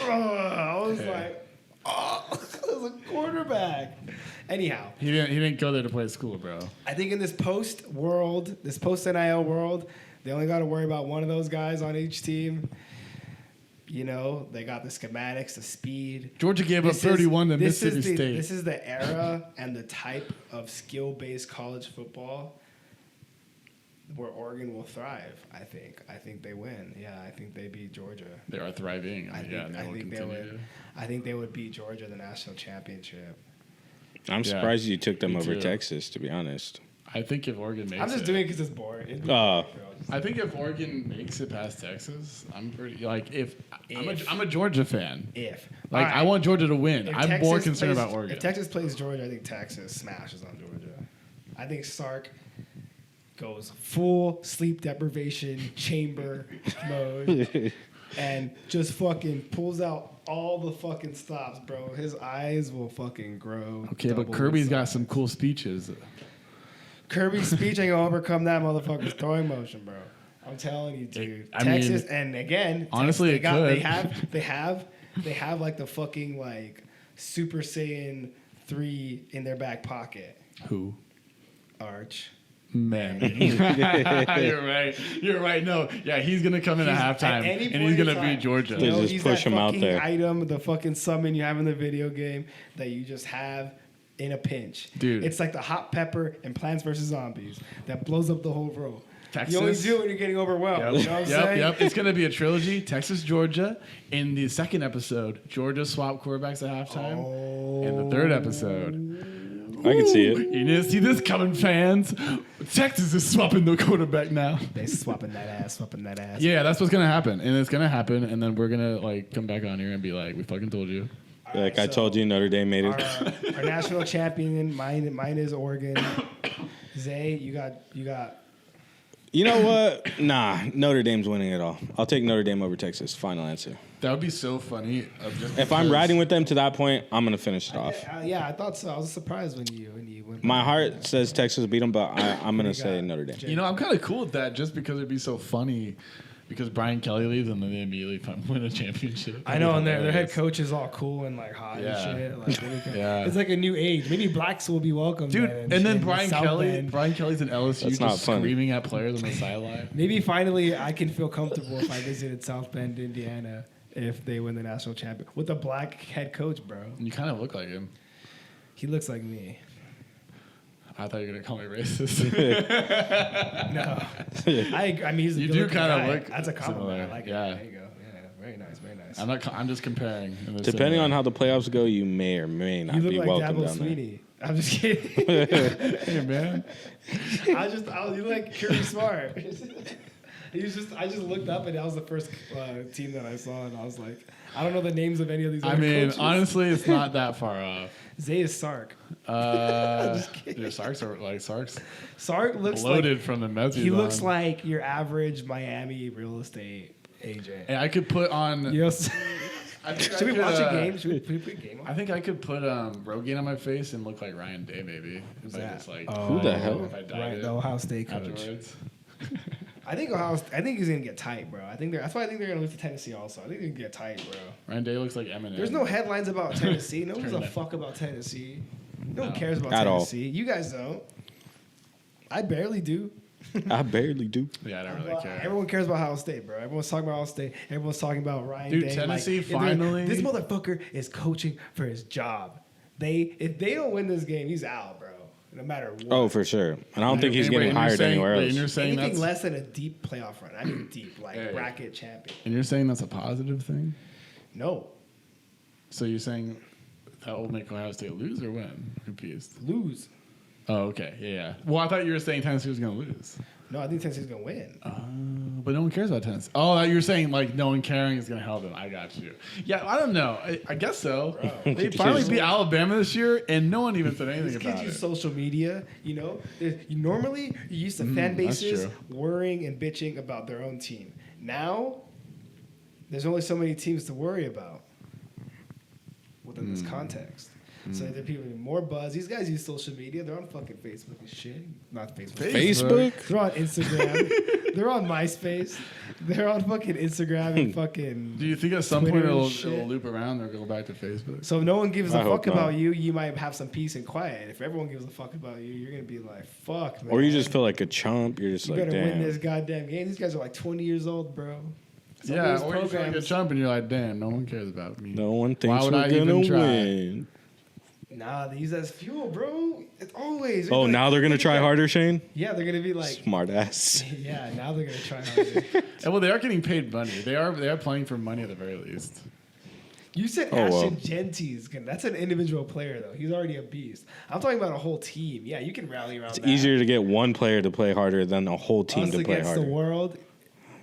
I was like, oh, I was a quarterback. Anyhow, He didn't go there to play school, bro. I think in this post NIL world, they only got to worry about one of those guys on each team. You know, they got the schematics, the speed. Georgia gave up 31 to Mississippi State. This is the era and the type of skill-based college football where Oregon will thrive. I think they win. Yeah, I think they beat Georgia. They are thriving. I and yeah, think, they I will think they continue would. to. I think they would beat Georgia in the national championship. I'm surprised you took them Me over too. Texas, to be honest. I think if Oregon makes I'm just it, doing it because it's boring. It's Oh. boring, bro. I think if Oregon makes it past Texas, I'm pretty like I'm a Georgia fan. All right. I want Georgia to win. If I'm Texas more concerned plays- about Oregon. If Texas plays Georgia, I think Texas smashes on Georgia. I think Sark goes full sleep deprivation chamber mode and just fucking pulls out all the fucking stops, bro. His eyes will fucking grow. Okay, but double Kirby's his got size. some cool speeches. Kirby's speech ain't gonna overcome that motherfucker's throwing motion, bro. I'm telling you, dude. I Texas, mean, and again, honestly, Texas, they have like the fucking like Super Saiyan 3 in their back pocket. Who? Arch. Man, you're right. You're right. No, yeah, he's gonna come in at halftime and he's gonna beat Georgia. They just he's push that him out fucking there. Item, the fucking summon you have in the video game that you just have in a pinch. Dude. It's like the hot pepper in Plants vs. Zombies that blows up the whole room. Texas. You only do it when you're getting overwhelmed. You know what I'm saying? Yep. It's gonna be a trilogy. Texas, Georgia. In the second episode, Georgia swapped quarterbacks at halftime. In the third episode, I can see it. you didn't see this coming, fans. Texas is swapping the quarterback now. They swapping that ass. Yeah, that's what's gonna happen, and it's gonna happen, and then we're gonna like come back on here and be like, "We fucking told you." Like I told you, Notre Dame made it. Our national champion, mine is Oregon. Zay, you got. You know what? Nah, Notre Dame's winning it all. I'll take Notre Dame over Texas. Final answer. That would be so funny. If I'm riding with them to that point, I'm gonna finish it off. Yeah, I thought so. I was surprised when you went. My heart says Texas beat them, but I'm gonna say Notre Dame. You know, I'm kind of cool with that, just because it'd be so funny. Because Brian Kelly leaves and then they immediately win a championship. I know, and their head coach is all cool and like hot Yeah. and shit. Like, Yeah. It's like a new age. Maybe blacks will be welcome. Dude, then and then shit. Brian South Kelly. Bend. Brian Kelly's in LSU That's not just funny. screaming at players on the sideline. Maybe finally I can feel comfortable if I visited South Bend, Indiana, if they win the national champion with a black head coach, bro. You kind of look like him. He looks like me. I thought you were gonna call me racist. No, I mean he's a You good do looking kinda guy. look That's a compliment. similar. I like Yeah. it. There you go. Yeah, very nice, very nice. I'm just comparing. in the Depending same on way. how the playoffs go, you may or may not You look be like welcome Dabo down there. Sweeney. I'm just kidding. Hey man, you like Curry Smart. I just looked up and that was the first team that I saw and I was like, I don't know the names of any of these. I other mean, coaches. honestly, it's not that far off. Zay is Sark. Your Sarks are like Sarks Sark looks bloated like from the Mets. he looks like your average Miami real estate agent. And I could put on. You know, I think should we could, watch a game? Should we put a game on? I think I could put Rogaine on my face and look like Ryan Day, maybe. If I that? just like Who the hell? If I dyed Right, it the Ohio State coach. afterwards. I think he's gonna get tight, bro. That's why I think they're gonna lose to Tennessee. Also, I think they're gonna get tight, bro. Ryan Day looks like Eminem. There's no headlines about Tennessee. No one gives a Turn that- fuck about Tennessee. No one No. cares about At all. Tennessee. You guys don't. I barely do. I barely do. Yeah, I don't really Well, care. everyone cares about Ohio State, bro. Everyone's talking about Ohio State. Everyone's talking about Ryan Dude, Day. Tennessee if they're- finally- This motherfucker is coaching for his job. If they don't win this game, he's out, bro. No matter what. Oh, for sure. And I don't think he's And getting wait, and you're hired saying- anywhere wait, else. And you're saying Anything that's less than a deep playoff run. I mean deep, like Yeah, yeah. bracket champion. and you're saying that's a positive thing. No, So you're saying that will make Ohio State lose or win? I'm confused. lose. Oh, okay. Yeah. Well, I thought you were saying Tennessee was going to lose. No, I think Tennessee's gonna win. But no one cares about Tennessee. Oh, you were saying like no one caring is going to help them. I got you. Yeah, I don't know. I guess so. They finally beat Alabama this year, and no one even said anything These about kids use it. social media, you know. Normally, you used to fan that's bases true. worrying and bitching about their own team. Now, there's only so many teams to worry about within this context. So there are people with more buzz. These guys use social media. They're on fucking Facebook and shit. Not Facebook. Facebook? They're on Instagram. They're on MySpace. They're on fucking Instagram and fucking. Do you think at some Twitter point and it'll shit. loop around or go back to Facebook? So if no one gives a I hope fuck about not. you, you might have some peace and quiet. If everyone gives a fuck about you, you're gonna be like, fuck, man. Or you just feel like a chump. You're just You like, better win damn. this goddamn game. These guys are like 20 years old, bro. Some Yeah, of these or you feel like a programs- chump and you're like, damn, no one cares about me. No one Why thinks would we're I even gonna try? win. Nah, they use that as fuel, bro. It's always. Oh, now they're gonna try harder, Shane. Yeah, they're gonna be like. Smart ass. Yeah, now they're gonna try harder. And well, they are getting paid money. They are playing for money at the very least. You said Oh, well. Ashton Genty's good. That's an individual player, though. He's already a beast. I'm talking about a whole team. Yeah, you can rally around It's that. easier to get one player to play harder than a whole team Us to play against harder. the world,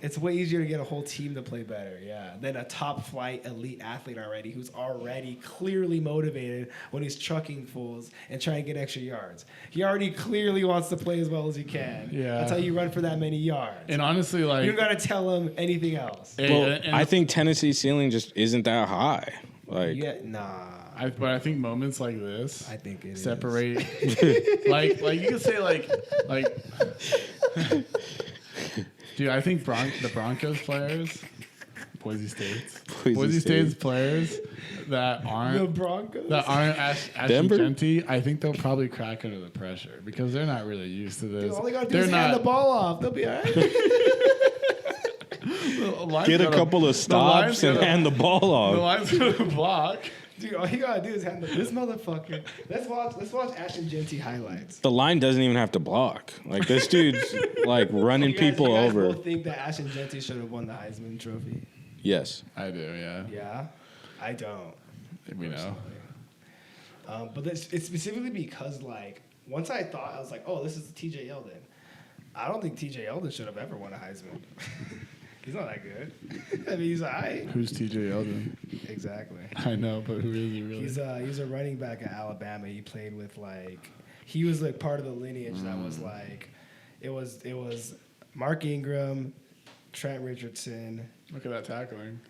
it's way easier to get a whole team to play better, yeah, than a top-flight elite athlete already who's already clearly motivated when he's trucking fools and trying to get extra yards. He already clearly wants to play as well as he can. Yeah. That's how you run for that many yards. And honestly, like, You don't got to tell him anything else. Well, I think Tennessee's ceiling just isn't that high. Like, Yeah, nah. But I think moments like this, I think it separate. like you could say like, dude. I think the Broncos players, Boise State's players that The aren't Broncos? Ashton Denver? Genty, I think they'll probably crack under the pressure because they're not really used to this. Dude, all they got to do They're is hand the ball off. They'll be all right. get a couple of stops and hand the ball The off. line's gonna block. Dude, all you got to do is hand this motherfucker. Let's watch Ashton Genty highlights. The line doesn't even have to block. Like, this dude's like running people you guys over. both think that Ashton Genty should have won the Heisman Trophy? Yes. I do, yeah. Yeah, I don't. We know. But it's specifically because, like, once I thought, I was like, oh, this is T.J. Yeldon. I don't think T.J. Yeldon should have ever won a Heisman. He's not that good. I mean, he's all right. Who's T.J. Yeldon? Exactly. I know, but who is he really? He's a running back at Alabama. He played with, like, he was, like, part of the lineage that was, like, it was Mark Ingram, Trent Richardson, Look at that tackling.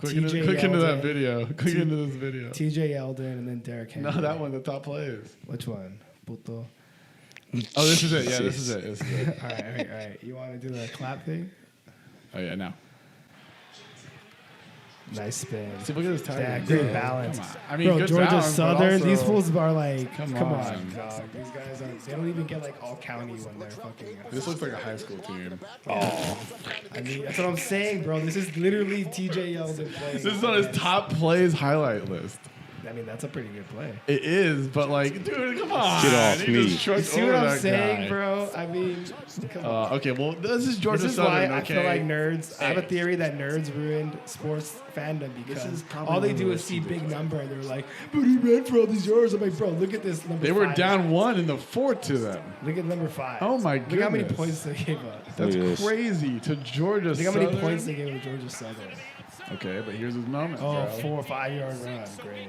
Click TJ into that Yeldon. video. Click into this video. T.J. Yeldon, and then Derrick Henry. No, that one, the top plays. Which one? Puto. Oh, this is it. Yeah, this is it. This is it. All right. You want to do the clap thing? Oh, yeah, now. Nice spin. See, look at this tackling. Yeah, great balance. Come on. I mean, Bro, good Georgia balance, but Southern, also- these fools are like, Come come on. on, dog. These guys they don't even get like all county when they're fucking. This looks like a high school team. I mean, that's what I'm saying, bro. This is literally T.J. Yeldon playing. This is on his top plays highlight list. I mean, that's a pretty good play. It is, but like, dude, come on. Get off You me. just trucked You see over what I'm that saying, guy. bro? I mean, come on. Okay, well, this is Georgia This is Southern, why I okay? feel like nerds. I have a Hey. theory that nerds ruined sports fandom because is probably all they one of do the is most see big ridiculous. number and they're like, "But he ran for all these yards." I'm like, "Bro, look at this number." They were 5. down 1 in the 4th to them. Look at number 5. Oh, my Look how many goodness. points they gave up. That's Look at this. crazy to Georgia Look how Southern. many points they gave to Georgia Southern. Okay, but here's his moment, Oh, bro. 4 or 5 yard run. Great.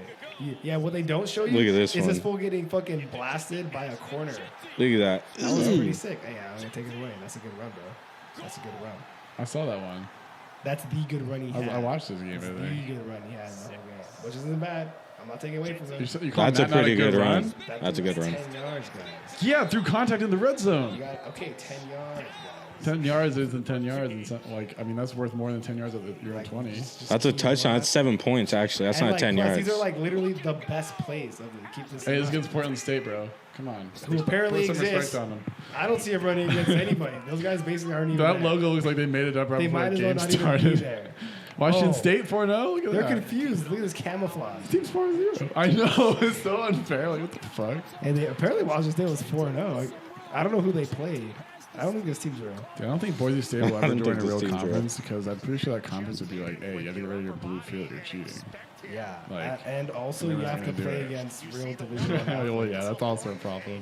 Yeah, what they don't show you Look at this is this one. fool getting fucking blasted by a corner. Look at that. That was pretty sick. Hey, I'm gonna take it away. That's a good run, bro. That's a good run. I saw that one. That's the good run he had. I watched this game, I That's the think. good run he had in the whole game, which isn't bad. I'm not taking away from him. You call That's a that not pretty good run. That That's a thing good was run. 10 yards, guys. Yeah, through contact in the red You zone. got 10 yards, guys. 10 yards isn't 10 yards. And like, I mean, that's worth more than 10 yards at your own 20. Just That's a keep touchdown. going. That's 7 points, actually. That's And, not like, 10 plus, yards. These are like literally the best plays of the keep this. Hey, this up. against Portland State, bro. Come on. Who apparently Put some exists. respect on them. I don't see him running against anybody. Those guys basically aren't even. That there. logo looks like they made it up right They before might the as well game not even be started. there. Washington Oh. State 4-0? Look at They're that. confused. Look at this camouflage. Team's 4-0. I know. It's so unfair. Like, what the fuck? And apparently Washington State was 4-0. I don't know who they played. I don't think this team's real. Dude, I don't think Boise State will I ever don't join think a this real team's real. conference because I'm pretty sure that conference would be like, hey, you have to get rid of your blue field. You're cheating. Yeah. Like, And also they're you not have to gonna do play it. against real Division I. Well, yeah, that's also a problem.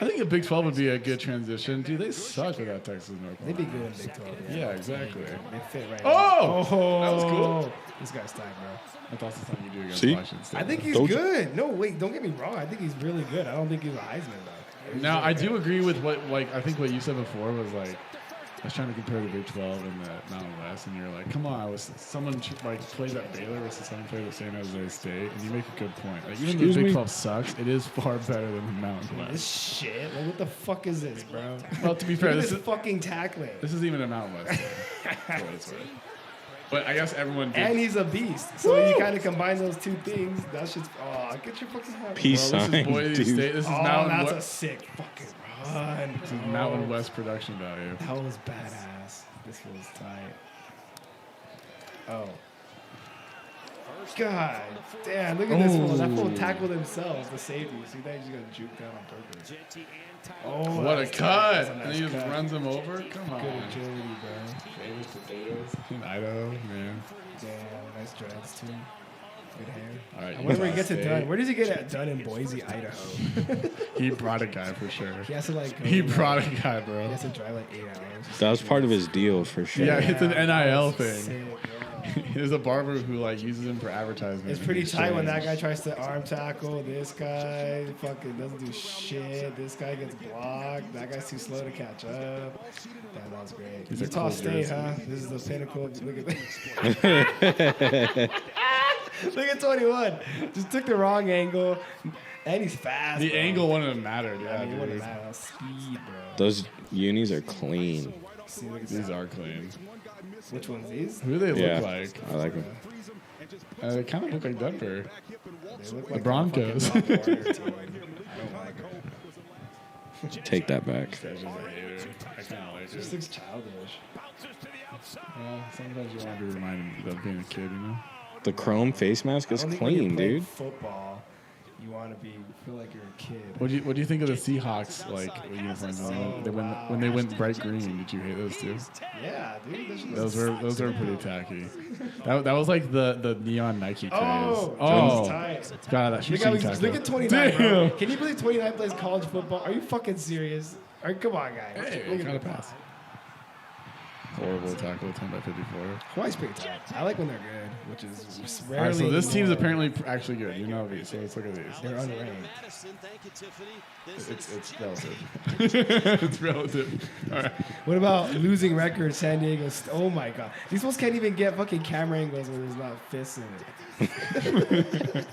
I think a Big 12 would be a good transition. Dude, they suck without Texas and They'd be Oklahoma. good in Big 12. Yeah, exactly. They fit right Oh! now. That was cool. This guy's tight, bro. That's also something you do against See? Washington State. I think he's Told you. good. No, wait, don't get me wrong. I think he's really good. I don't think he's a Heisman, though. He's Now, really I good. do agree with what, like, I think what you said before was like, I was trying to compare the Big 12 and the Mountain West, and you're like, come on, someone like played at Baylor versus someone played at San Jose State, and you make a good point. Like, even though Excuse the Big me? 12 sucks, it is far better than the Mountain This West. shit. Like, what the fuck is this, bro? Well, to be fair, Look at this this is fucking tackling. this is even a Mountain West. For what it's worth. But I guess everyone did. And he's a beast. So you kind of combine those two things. That shit's. Oh, get your fucking head. Peace Well, this is sign, Boise dude. State. This is Oh, Mountain that's a West. sick fucking run. This is Mountain West production value. That was badass. This was tight. Oh. God damn, look at this fool. That fool tackled himself, the safety. See that? He's just gonna juke down on purpose. Oh, What a that's tight. cut! That's a And nice he just cut. runs him over. Come on. Good agility, bro. Potatoes in Idaho, man. Damn, nice dreads too. Good hair. All right, I wonder where he Utah gets it State. done. Where does he get it done in Boise, Idaho? He brought a guy for sure. He has to like. Go He like- brought a guy, He bro. has to drive like 8 hours. That was part of his deal for sure. Yeah, it's an NIL Sick, thing. bro. There's a barber who like uses him for advertisement. It's in pretty tight when that exchange. guy tries to arm tackle. This guy fucking doesn't do shit. This guy gets blocked. That guy's too slow to catch up. Damn, that was great. He's a Utah cool State, jersey. huh? This is the pinnacle. Look at that. Look at 21. Just took the wrong angle. And he's fast. The bro. angle wouldn't have mattered. Yeah, I mean, it wouldn't dude. matter. That's speed, bro. Those unis are clean. See, look at These that. are clean. Which one's these? Who do they Yeah, look like? I like them. They kind of look like Denver. They look The like Broncos. a fucking Bob Warner team. I don't like it. Take that back. That's just a hater. I kind of like It just it. looks childish. Well, sometimes you want to be reminded of being a kid, you know? The chrome face mask I is don't think when you clean, play dude. Football, you want to feel like you're a kid. What do you think of the Seahawks like uniforms when they went bright green? Did you hate those too? Yeah, dude. Those were pretty tacky. That was like the neon Nike craze. Oh, that's tight. God, that Look, shooting look at 29, bro. Damn. Can you believe 29 plays college football? Are you fucking serious? All right, come on, guys. Hey, Look at kind of that. pass. Horrible tackle, 10 by 54. Hawaii's pretty tight. I like when they're good, which is All rarely. right, so this team's more. apparently actually good. You know these, so let's look at these. They're unranked. It's relative. It's relative. All right. What about losing record San Diego? Oh my god, these ones can't even get fucking camera angles when there's not fists in it.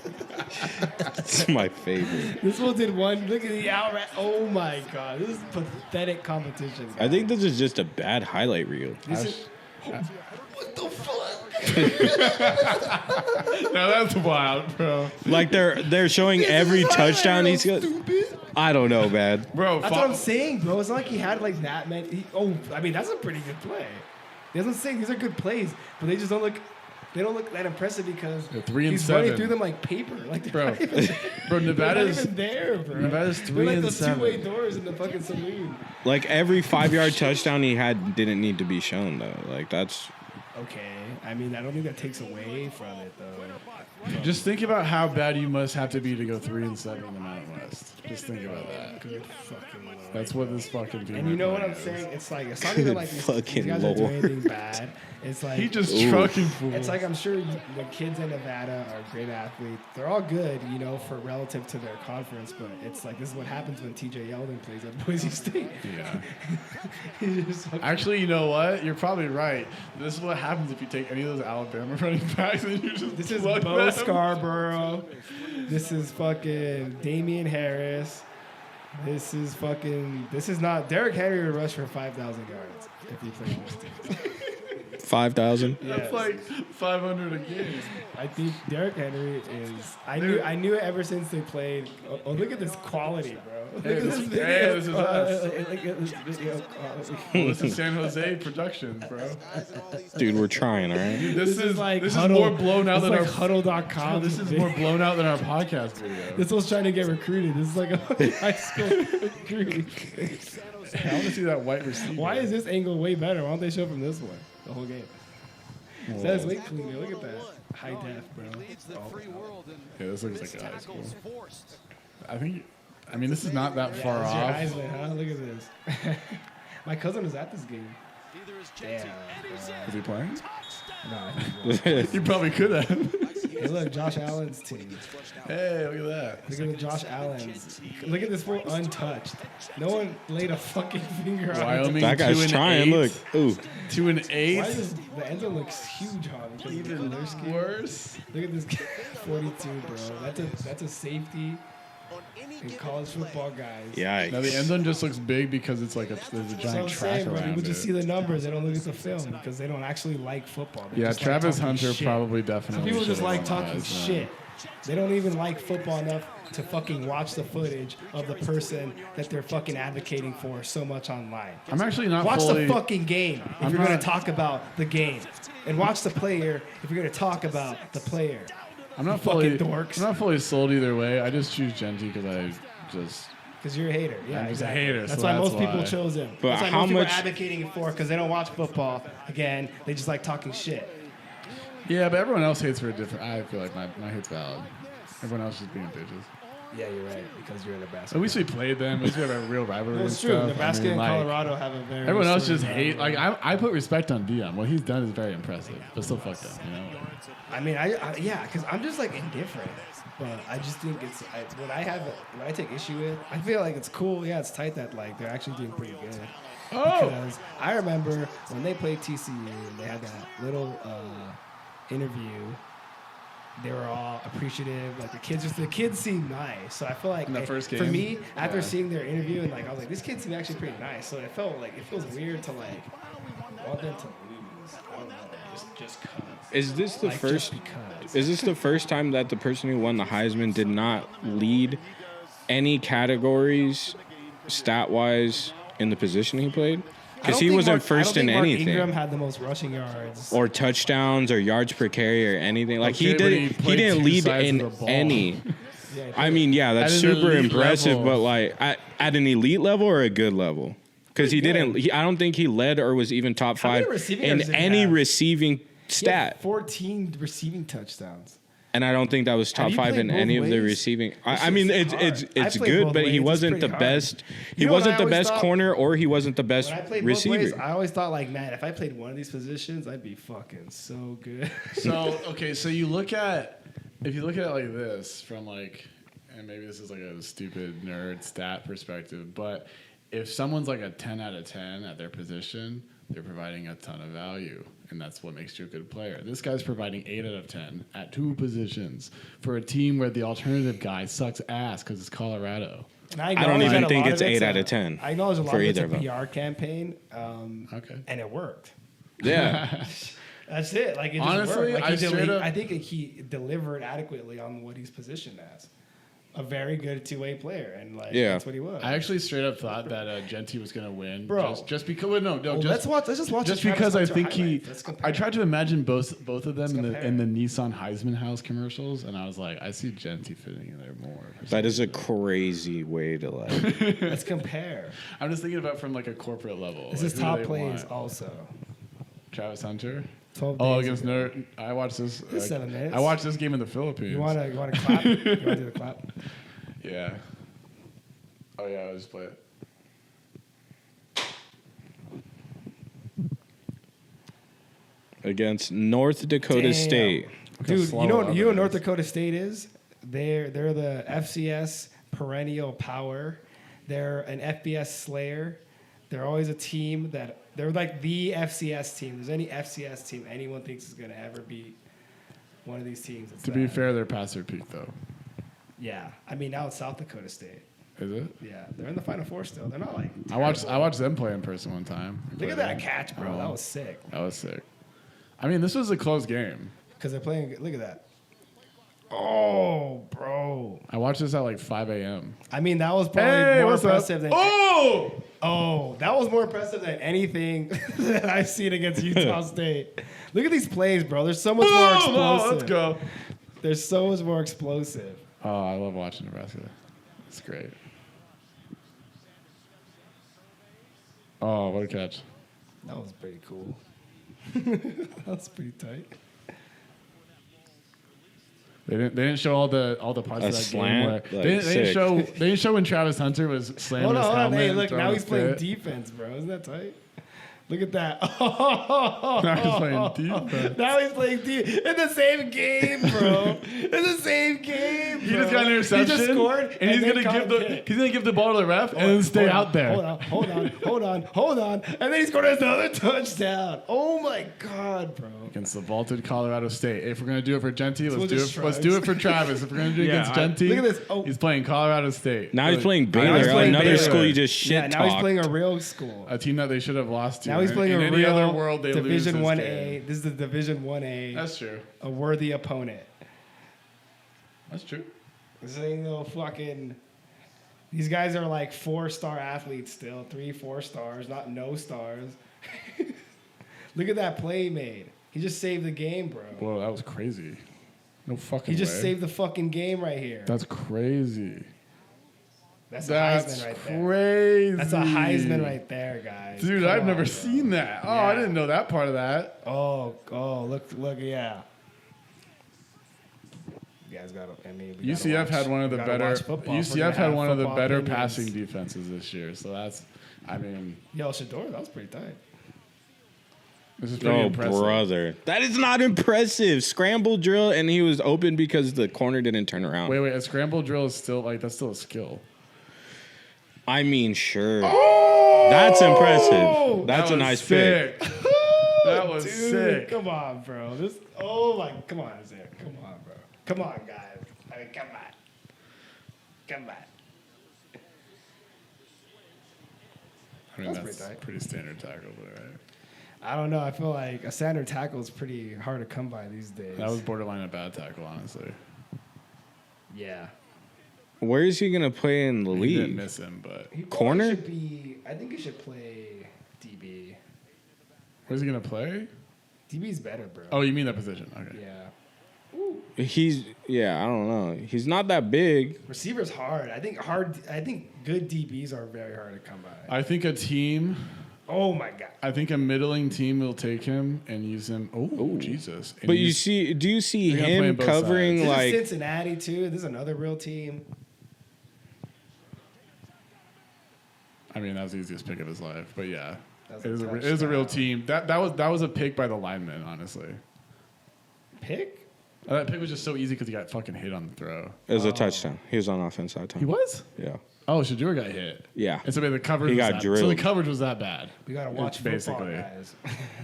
It's my favorite. This one did one. Look at the outright. Oh my god, this is pathetic competition. I think this is just a bad highlight reel. This is, what the fuck? Now that's wild, bro. Like they're showing every touchdown he's got. Stupid. I don't know, man. Bro, That's what I'm saying, bro. It's not like he had like that many. I mean, that's a pretty good play. He doesn't say these are good plays, but they just don't look. They don't look that impressive because They're 3 and he's 7. running through them like paper. Like they're Bro. not even, Bro, they're not Nevada's even there, bro. Nevada's They're 3 like and those 7. two-way doors in the fucking saloon. Like every 5-yard touchdown he had didn't need to be shown though. Like that's Okay, I mean, I don't think that takes away from it though. Just think about how bad you must have to be to go 3 and 7 in the Mountain West. Just think about that. Good fucking lord. That's what this fucking team. And you know what I'm is. saying? It's like it's not even like these Fucking guys are doing lord. anything bad. It's like He just Ooh. trucking fools. it's like I'm sure the kids in Nevada are great athletes. They're all good, you know, for relative to their conference. But it's like this is what happens when TJ Yeldon plays at Boise State. Yeah. He's just fucking- Actually, you know what? You're probably right. This is what happens if you take any of those Alabama running backs and you just this is plug Bo them. Scarborough. This is fucking Damian Harris. This is not Derrick Henry would rush for 5,000 yards if he played this team. 5,000. That's like 500 a game. I think Derrick Henry is. I knew it ever since they played. Oh, look at this quality, bro. Look Hey, at this- video. hey, this is us. Look at this video quality. Well, this is San Jose Productions, bro. Dude, we're trying, all right? This is like this Huddle. is more blown out This than is our like Huddle.com. This is more blown out than our podcast video. This was trying to get recruited. This is like a high school recruiting. I want to see that white receiver. Why is this angle way better? Why don't they show from this one the whole game? That is way cleaner. Look at that. High def, bro. Oh. Yeah, this looks like a high school. I mean, this is not that far off. This is your Heisman, huh? Look at this. My cousin was at this game. Damn. Is he playing? No, he wasn't. You probably could have. Hey, look, Josh Allen's team. Hey, look at that. Look at the Josh Allen's. Look at this fool untouched. No one laid a fucking finger on him. Wyoming. That 2 guy's and trying. 8. Look. Ooh. 2 and 8. Why is the end zone looks huge on him? Because of the color scheme? Worse. Look at this kid, 42, bro. That's a safety in college football, guys. Yikes. Now the end zone just looks big because it's like there's a That's what giant I'm track saying, bro. around People just it. see the numbers. They don't look at the film because they don't actually like football. They Yeah, just like Travis talking Hunter shit. probably Some definitely. people just should've like won talking Heisman. shit. They don't even like football enough to fucking watch the footage of the person that they're fucking advocating for so much online. I'm actually not Watch fully. the fucking game if I'm you're going not- to talk about the game. And watch the player if you're going to talk about the player. I'm not fucking fully. dorks. I'm not fully sold either way. I just choose Genty because I just. Because you're a hater. Yeah, I'm just a exactly. hater, That's so why that's most people why. chose him. But that's why how most people much- are advocating it for because they don't watch football. Again, they just like talking shit. Yeah, but everyone else hates for a different. I feel like my hate's valid. Everyone else is being bitches. Yeah, you're right, because you're in Nebraska. At least we played them. At least we have a real rivalry. That's and true. stuff. Nebraska I mean, and like, Colorado have a very. everyone else just storied hate. Like rivalry. I put respect on Dion. What he's done is very impressive, but still fucked up. You know. I mean, yeah, because I'm just like indifferent, but I just think it's what I take issue with. I feel like it's cool. Yeah, it's tight that like they're actually doing pretty good. Oh. Because I remember when they played TCU and they had that little interview. They were all appreciative. Like the kids seemed nice. So I feel like In the first for game? me, after Yeah. seeing their interview and like I was like, these kids seem actually pretty nice. So it felt like it feels weird to like want them to lose. I don't know, just cause. Is this the Like, first? just because. Is this the first time that the person who won the Heisman did not lead any categories, stat wise, in the position he played? Because he wasn't first in anything. Ingram had the most rushing yards. Or touchdowns or yards per carry or anything. Like Okay, but he he played didn't two lead sides of in the ball. any. Yeah, I mean, yeah, that's At an super elite impressive, level. but like at an elite level or a good level? Because he Pretty didn't. good. I don't think he led or was even top How many 5 receiving in yards did he any have? receiving He had stat. 14 receiving touchdowns. And I don't think that was top you 5 played in both any of the ways? receiving. This I mean, shit's it's hard. I it's played good, both but ways. he It's wasn't the pretty hard. best. He You know what wasn't I the always best thought? corner, or he wasn't the best When I played both receiver. ways, I always thought like, man, if I played one of these positions, I'd be fucking so good. So okay, so you look at if you look at it like this from like, and maybe this is like a stupid nerd stat perspective, but if someone's like a 10 out of 10 at their position, they're providing a ton of value, and that's what makes you a good player. This guy's providing 8 out of 10 at 2 positions for a team where the alternative guy sucks ass because it's Colorado. And don't acknowledge even that a think lot it's of 8 out a- of 10 I acknowledge a lot for of it's a either of them. PR campaign, Okay. and it worked. Yeah. That's it. Like it just Honestly, worked. Like, I straight up- I think he delivered adequately on what he's positioned as. A very good two-way player, and like Yeah. that's what he was. I actually straight up thought that Genty was gonna win, Bro. Just because. Well, no, Well, just let's just watch. just the Travis because I Hunter think highlights. Let's compare. I tried to imagine both of them in compare. the Nissan Heisman House commercials, and I was like, I see Genty fitting in there more. That is a crazy way to like. Let's compare. I'm just thinking about from like a corporate level. This like, is who do top they plays want? also. Travis Hunter. 12 Oh, days against ago. Notre. I watched this. 7 minutes. I watched this game in the Philippines. You wanna clap? You wanna do the clap? Yeah. Oh yeah, I'll just play it. Against North Dakota Damn. State. Dude, slow you know that what North is. Dakota State is? They're the FCS perennial power. They're an FBS slayer. They're always a team that they're like the FCS team. If there's any FCS team anyone thinks is gonna ever beat one of these teams. It's To be them. fair, they're past their peak though. Yeah. I mean now it's South Dakota State. Is it? Yeah, they're in the Final Four still. They're not like. I watched them play in person one time. Look at that catch, bro. Oh. That was sick. That was sick. I mean, this was a close game. Because they're playing. Look at that. Oh, bro. I watched this at like 5 a.m. I mean, that was probably more what's up? impressive than. Oh, that was more impressive than anything that I've seen against Utah State. Look at these plays, bro. There's so much more explosive. Let's go. There's so much more explosive. Oh, I love watching Nebraska. It's great. Oh, what a catch. That was pretty cool. That was pretty tight. They didn't show all the parts A of that slant? game where Like, they sick. didn't show when Travis Hunter was slamming Hold his on. helmet. Hey, and look, throwing now his he's playing fit. defense, bro. Isn't that tight? Look at that. Now he's playing defense. Now he's playing in the same game, bro. In the same game, bro. He just got an interception. He just scored, and he's then gonna caught give a kick. the ball to the ref and then stay out there. Hold on. And then he scored another touchdown. Oh my God, bro. Against the vaulted Colorado State. If we're gonna do it for Genty, we'll let's do just it. Let's try. do it for Travis. If we're gonna do it Yeah, against Genty, look at this. Oh. he's playing Colorado State. Now he's playing Now he's Baylor, playing another Baylor. school you just shit Yeah, now he's talked. playing a real school. A team that they should have lost to. Now he's playing in a any real other world, they lose Division this 1A. game. This is the Division 1A. That's true. A worthy opponent. That's true. This ain't no fucking. These guys are like 4-star athletes still, 3-4 stars, not no stars. Look at that play he made. He just saved the game, bro. Whoa, that was crazy. No fucking He just way. saved the fucking game right here. That's crazy. That's a That's Heisman right there. crazy. That's a Heisman right there, guys. Dude, Come I've on, never bro. seen that. Oh, Yeah. I didn't know that part of that. Oh, look, yeah. You guys got to. I mean, we UCF gotta had one of the we gotta better. watch football. We're UCF gonna had have one of the football better opinions. passing defenses this year. So that's, I mean, Yo, Shador, that was pretty tight. this is pretty Oh, impressive. brother. That is not impressive. Scramble drill, and he was open because the corner didn't turn around. Wait, a scramble drill is still like that's still a skill. I mean, sure. Oh! That's impressive. That's That a was nice pick. sick. That was Dude, sick. Come on, bro. Come on, Isaiah. Come on, bro. Come on, guys. I mean, come on. Come on. I mean, That's that's pretty tight. pretty standard tackle, but right. I don't know. I feel like a standard tackle is pretty hard to come by these days. That was borderline a bad tackle, honestly. yeah. Where is he going to play in the He didn't league? miss him, but He probably Corner? should be. I think he should play DB. where's he gonna play? DB's better, bro. Oh, you mean that position? Okay. Yeah. I don't know. He's not that big. Receiver's hard. I think good DBs are very hard to come by. I think a team. Oh my god. I think a middling team will take him and use him. Oh, Ooh. Jesus! And But do you see They're gonna play him both covering sides. This is like Cincinnati too. This is another real team. I mean, that was the easiest pick of his life. But yeah, That's it a is a real touchdown. team. That was a pick by the lineman, honestly. Pick? That pick was just so easy because he got fucking hit on the throw. it was a touchdown. He was on offense that time. He was? Yeah. Oh, Shadur got hit. Yeah. And so the coverage He was got that, so the drilled. coverage was that bad. We gotta watch football, Basically. guys.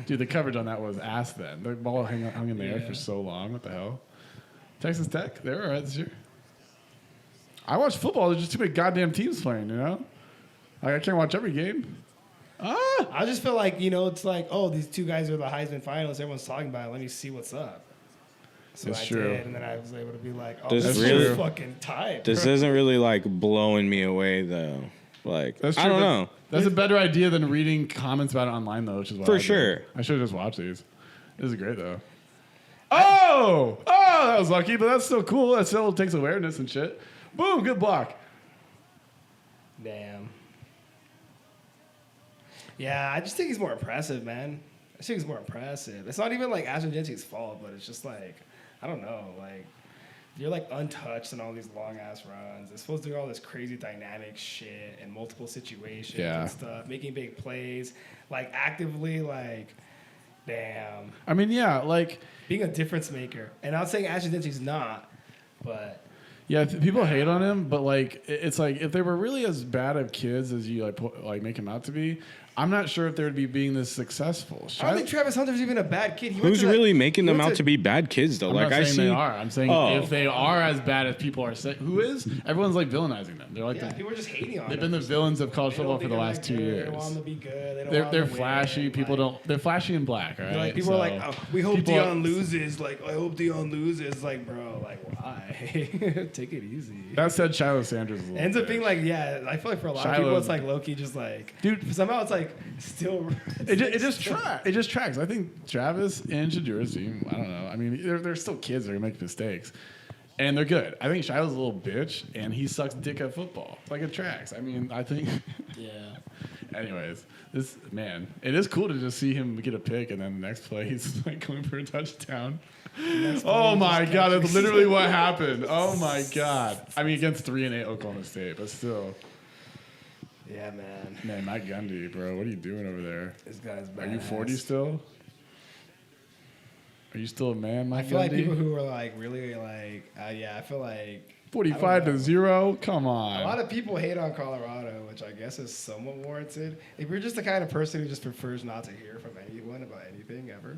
Dude, the coverage on that was ass then. The ball hung in the air Yeah. for so long. What the hell? Texas Tech, they were all right this year. I watch football. There's just too many goddamn teams playing, you know? Like, I can't watch every game. I just feel like, it's like, oh, these two guys are the Heisman finalists. Everyone's talking about it. Let me see what's up. So That's I true. did, and then I was able to be like, oh, Does this really- is fucking tight. This bro. isn't really like blowing me away though. Like That's I true, don't but know. That's a better idea than reading comments about it online, though, which is what For I did. sure. I should have just watched these. This is great, though. Oh, that was lucky, but that's still cool. That still takes awareness and shit. Boom, good block. Damn. Yeah, I just think he's more impressive, man. I think he's more impressive. It's not even like Ashton Gentry's fault, but it's just like, I don't know, like, you're like untouched in all these long ass runs. It's supposed to do all this crazy dynamic shit in multiple situations and stuff, making big plays, like actively, like, damn, I mean, yeah, like, being a difference maker. And I'm not saying Ashton Gentry's not, but yeah, people hate on him, but like, it's like if they were really as bad of kids as you like make him out to be, I'm not sure if they would be being this successful. I don't think Travis Hunter's even a bad kid. He went Who's to, like- really making he them went out to be bad kids though? I'm Like not I saying see they are. I'm saying Oh. if they are as bad as people are saying, who is? Everyone's like villainizing them. They're like Yeah, people are just hating on they've him. been the villains of college They don't football for think the they're last that 2 good. years. They want them to be good. They don't They're want them to flashy. win. People Like, don't. They're flashy in black. All right. Like people are like, So, oh, we hope people Deion are- loses. Like, I hope Deion loses. Like, bro, like, why? Take it easy. That said, Shiloh Sanders is a little Ends up bitch. being like, yeah. I feel like for a lot of Shiloh- people, it's like low-key just like, Dude. Somehow it's like still. It just tracks. It just tracks. I think Travis and Shadur's team. I don't know. I mean, they're still kids. They're gonna make mistakes, and they're good. I think Shiloh's a little bitch, and he sucks dick at football. Like it tracks. I mean, I think. Yeah. Anyways, it is cool to just see him get a pick, and then the next play he's like going for a touchdown. Oh my god, that's literally what happened. Oh my god. I mean, against 3-8 Oklahoma State, but still. Yeah, man. Man, Mike Gundy, bro, what are you doing over there? This guy's Are badass. you 40 still? Are you still a man, Mike I feel like Gundy? people who are like really like, yeah, I feel like 45 to 0? Come on. a lot of people hate on Colorado, which I guess is somewhat warranted. If you're just the kind of person who just prefers not to hear from anyone about anything ever,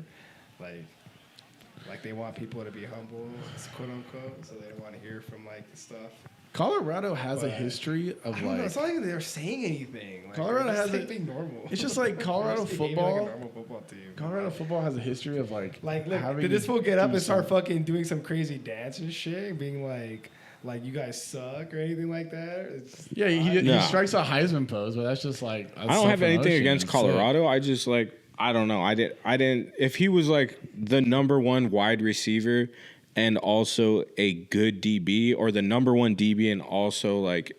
like they want people to be humble, quote unquote, so they don't want to hear from like the stuff. Colorado has a But history of I don't know. like. It's not like they're saying anything. Like, Colorado they're just, has like, a- being normal. It's just like Colorado They're just behaving like a football. normal football team. Colorado football has a history of like. Like, look, having did this to fool get up do and start some- fucking doing some crazy dance and shit, being like you guys suck or anything like that? It's Yeah, he Nah. strikes a Heisman pose, but that's just like. That's I don't have anything self-promotion. against It's Colorado. I just like I don't know. I didn't if he was like the number one wide receiver and also a good DB, or the number one DB and also like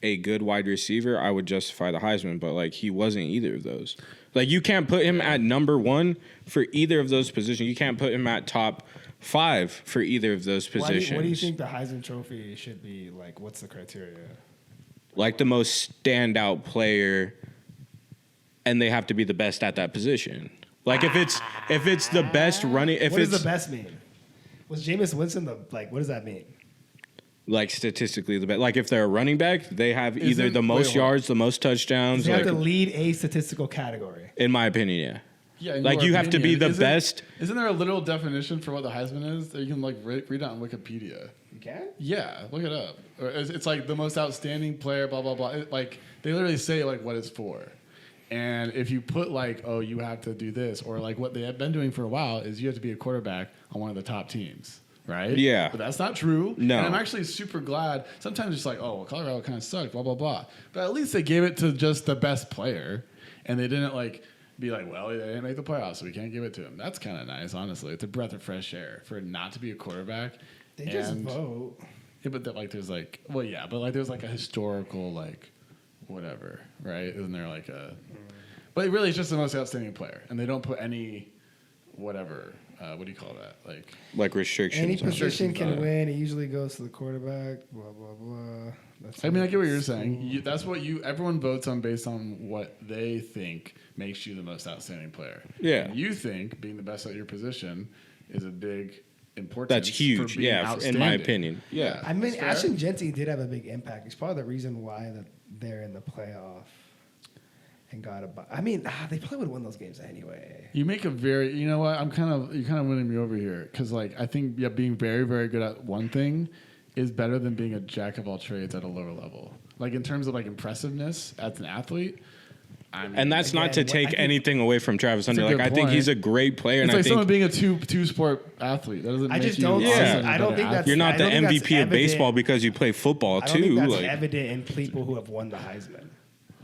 a good wide receiver, I would justify the Heisman, but like he wasn't either of those. Like you can't put him at number one for either of those positions. You can't put him at top 5 for either of those positions. What do you think the Heisman Trophy should be like? What's the criteria? Like the most standout player, and they have to be the best at that position. Like if it's the best running, What does the best mean? Was Jameis Winston what does that mean? Like statistically the best. Like if they're a running back, they have either the most hold on. yards, the most touchdowns. They have Like to lead a statistical category. in my opinion, yeah. Yeah, in Like your you have to be opinion, the best. Isn't there a literal definition for what the Heisman is that you can like read it on Wikipedia? You can? Yeah, look it up. Or it's like the most outstanding player, blah blah blah. Like they literally say like what it's for. And if you put like, oh, you have to do this, or like what they have been doing for a while is you have to be a quarterback on one of the top teams, right? Yeah. But that's not true. No. And I'm actually super glad. Sometimes it's like, oh, well, Colorado kind of sucked, blah, blah, blah. But at least they gave it to just the best player. And they didn't like be like, well, they didn't make the playoffs, so we can't give it to him. That's kind of nice, honestly. It's a breath of fresh air for it not to be a quarterback. They just vote. Yeah, but like there's like, well, yeah, but like there's like a historical like whatever, right? Isn't there like a... But really, it's just the most outstanding player, and they don't put any, whatever. What do you call that? Like restrictions. Any on it. position can win. It usually goes to the quarterback. Blah blah blah. I mean, I get what you're saying. That's what everyone votes on based on what they think makes you the most outstanding player. Yeah. And you think being the best at your position is a big importance. That's huge. For being Yeah, in my outstanding. opinion. Yeah. I mean, That's fair. Ashton Genty did have a big impact. He's probably the reason why they're in the playoff and got a. I mean, they probably would have won those games anyway. You make a very, you know what? You're kind of winning me over here because like I think being very very good at one thing is better than being a jack of all trades at a lower level. Like in terms of like impressiveness as an athlete. I mean, And that's not to Again, take I think- anything away from Travis Hunter. a Like good I think point. he's a great player, it's and like I think someone being a two sport athlete. That doesn't. I make just you don't. awesome Yeah. and I don't better think athlete. that's. you're not I the don't think that's MVP of baseball evident. because you play football I don't think too. that's Like evident in people who have won the Heisman.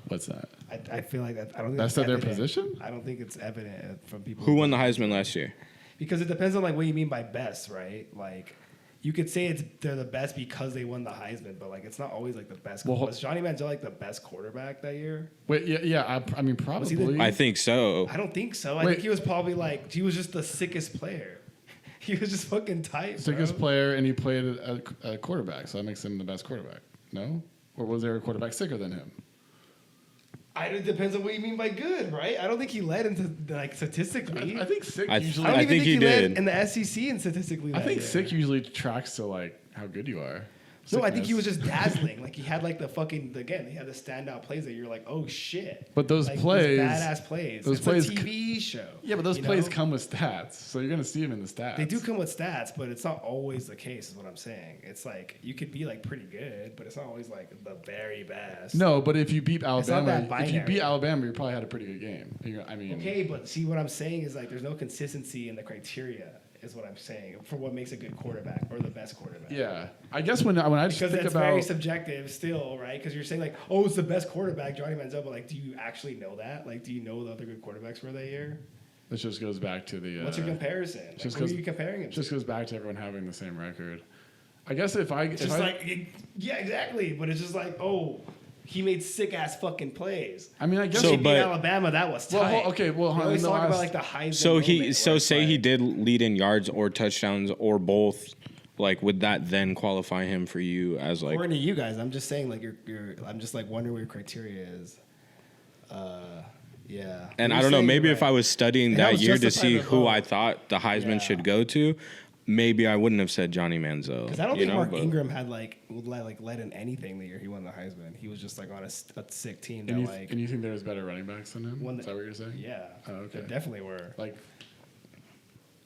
What's that? I feel like that. I don't think That's that's their evident. position? I don't think it's evident from people who won the Heisman last year? Because it depends on like what you mean by best, right? Like you could say they're the best because they won the Heisman, but like it's not always like the best. Well, Was Johnny Manziel like the best quarterback that year? Wait, yeah. I mean, he the- probably. I think so. I don't think so. I Wait. think he was probably like he was just the sickest player. He was just fucking tight. sickest bro. player, and he played a quarterback, so that makes him the best quarterback. No, or was there a quarterback sicker than him? It depends on what you mean by good, right? I don't think he led into like statistically. I think sick I- usually. I don't I even think think he led did. in the SEC and statistically. I that think year. sick usually tracks to like how good you are. No, I think Sickness. he was just dazzling. Like he had like the fucking again. He had the standout plays that you're like, oh shit. But those Like, plays, badass plays. those It's plays a TV show. Yeah, but those you plays know? come with stats, so you're gonna see them in the stats. They do come with stats, but it's not always the case. Is what I'm saying. It's like you could be like pretty good, but it's not always like the very best. No, but if you beat It's not Alabama, that if you binary. beat Alabama, you probably had a pretty good game. I mean, Okay, but see what I'm saying is like there's no consistency in the criteria. Is what I'm saying for what makes a good quarterback or the best quarterback. yeah. I guess when I just Because think that's about very subjective still, right? Because you're saying like, oh, it's the best quarterback, Johnny Manziel, but like, do you actually know that? Like, do you know the other good quarterbacks were that year? this just goes back to the. What's your comparison? Like, just who are 'cause- you comparing it to? Just goes back to everyone having the same record. I guess if I, It's just yeah, exactly. But it's just like, oh, he made sick ass fucking plays. I mean, I guess. So, He beat but- Alabama, that was tight. Well, okay, well, we hold on, always in the talk about last- like the Heisman. So moment where it's say he like- did lead in yards or touchdowns or both. Like, would that then qualify him for you as like? According to you guys, I'm just saying like you're I'm just like wondering what your criteria is. Yeah. And You're I don't know. saying Maybe you're if I right. was studying And that that was year to justified see with who both. I thought the Heisman Yeah. should go to, maybe I wouldn't have said Johnny Manziel. Because I don't you think know, Mark but- Ingram had led in anything the year he won the Heisman. He was just like on a sick team that And you, like and you think there's better running backs than him? One Is that- that what you're saying? yeah, Oh, okay. there definitely were Like,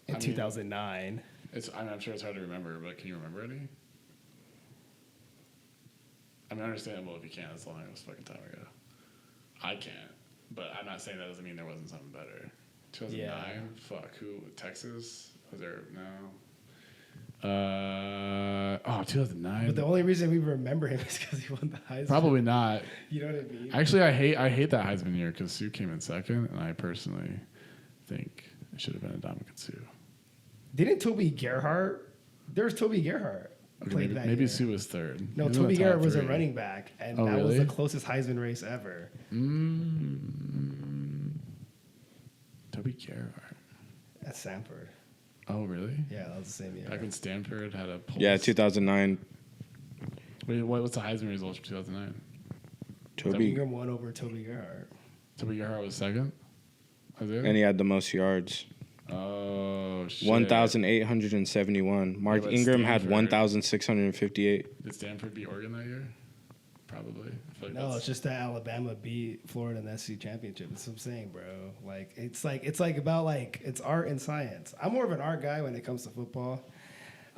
in I mean- 2009. I'm sure it's hard to remember, but can you remember any? I mean, understandable if you can't. That's a long ass fucking time ago. I can't, but I'm not saying that doesn't mean there wasn't something better. 2009. Yeah. Fuck. Who? Texas? Was there? No. 2009. But the only reason we remember him is because he won the Heisman. Probably not. You know what I mean? Actually, I hate that Heisman year because Sue came in second, and I personally think it should have been Ndamukong Suh. Didn't Toby Gerhart? There's Toby Gerhart. Okay, Played that maybe year. Sue was third. No, He was in Toby the top Garrett was a 3. running back, and Oh, that was really? the closest Heisman race ever. Toby Gerhart. At Sanford. Oh, really? Yeah, that was the same year. Back when Stanford had a pulse. Yeah, 2009. Wait, what's the Heisman results for 2009? Toby, Ingram won over Toby Gerhardt. Toby Gerhardt was second? Was it? and he had the most yards. Oh, shit. 1,871. Mark but Ingram had Stanford- 1,658. Did Stanford beat Oregon that year? Probably. I feel like No, that's- it's just that Alabama beat Florida in the SEC championship. That's what I'm saying, bro. Like it's like about like it's art and science. I'm more of an art guy when it comes to football.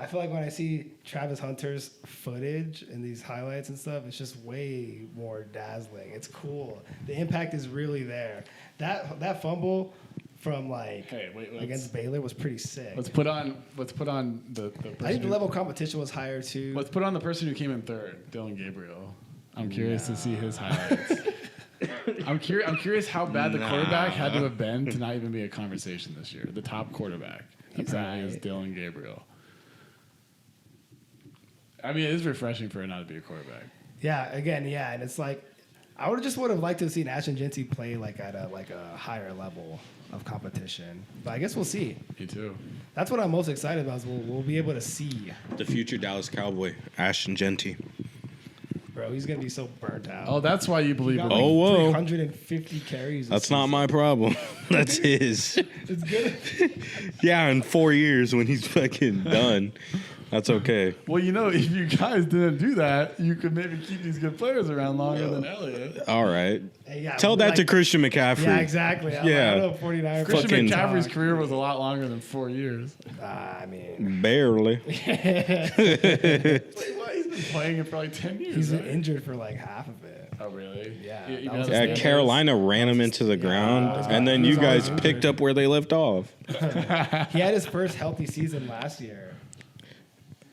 I feel like when I see Travis Hunter's footage and these highlights and stuff, it's just way more dazzling. It's cool. The impact is really there. That fumble from like Hey, wait, against Baylor was pretty sick. Let's put on the person. I think the level of competition was higher too. Let's put on the person who came in third, Dylan Gabriel. I'm curious to see his highlights. I'm curious how bad the quarterback had to have been to not even be a conversation this year. The top quarterback apparently is Dylan Gabriel. I mean, it is refreshing for it not to be a quarterback. Yeah, again, yeah, and it's like I would have liked to have seen Ashton Jeanty play like at a higher level of competition, but I guess we'll see. Me too. That's what I'm most excited about. Is we'll be able to see, The future Dallas Cowboy, Ashton Jeanty. bro. He's gonna be so burnt out. Oh, that's why you believe it. Got like Oh, whoa. 350 carries. That's not my problem. That's his. It's good. Yeah, in 4 years when he's fucking done. That's okay. Well, you know, if you guys didn't do that, you could maybe keep these good players around longer than Elliott. All right. Hey, yeah, Tell that to Christian McCaffrey. Yeah, exactly. Yeah. I know 49. Christian Fucking- McCaffrey's career was a lot longer than 4 years. I mean, Barely. He's been playing it for like 10 years. he's right? injured for like half of it. Oh, really? Yeah, You that was know, Yeah, Carolina ran him into the ground, and then he you was always guys injured. picked up where they left off. He had his first healthy season last year.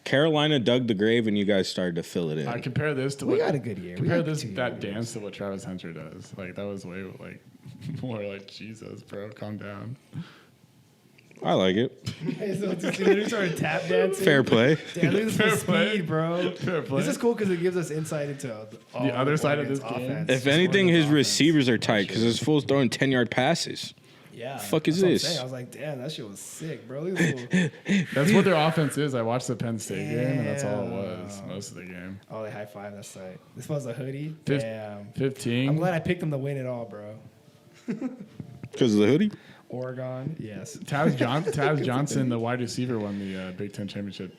Carolina dug the grave, and you guys started to fill it in. I compare this to We what, got a good year. We Compare got this 2 that years. dance to what Travis Hunter does. Like that was way like more like Jesus, bro. Calm down. I like it. So he literally started tap dancing. Fair play. Damn, look at Fair this play. speed, bro. Fair play. This is cool because it gives us insight into all The other side of Oregon's this game. offense. If anything, Oregon's his offense. receivers are tight because his fool's throwing 10-yard passes. Yeah. Fuck is that's what I'm this? saying. I was like, damn, that shit was sick, bro. Look at this little- That's what their offense is. I watched the Penn State game, and that's all it was Damn. most of the game. Oh, they high five. That's tight. This was a hoodie. Fif- Damn. 15. I'm glad I picked them to win it all, bro. Because of the hoodie? Oregon, yes. Taz Johnson, the wide receiver, won the Big Ten championship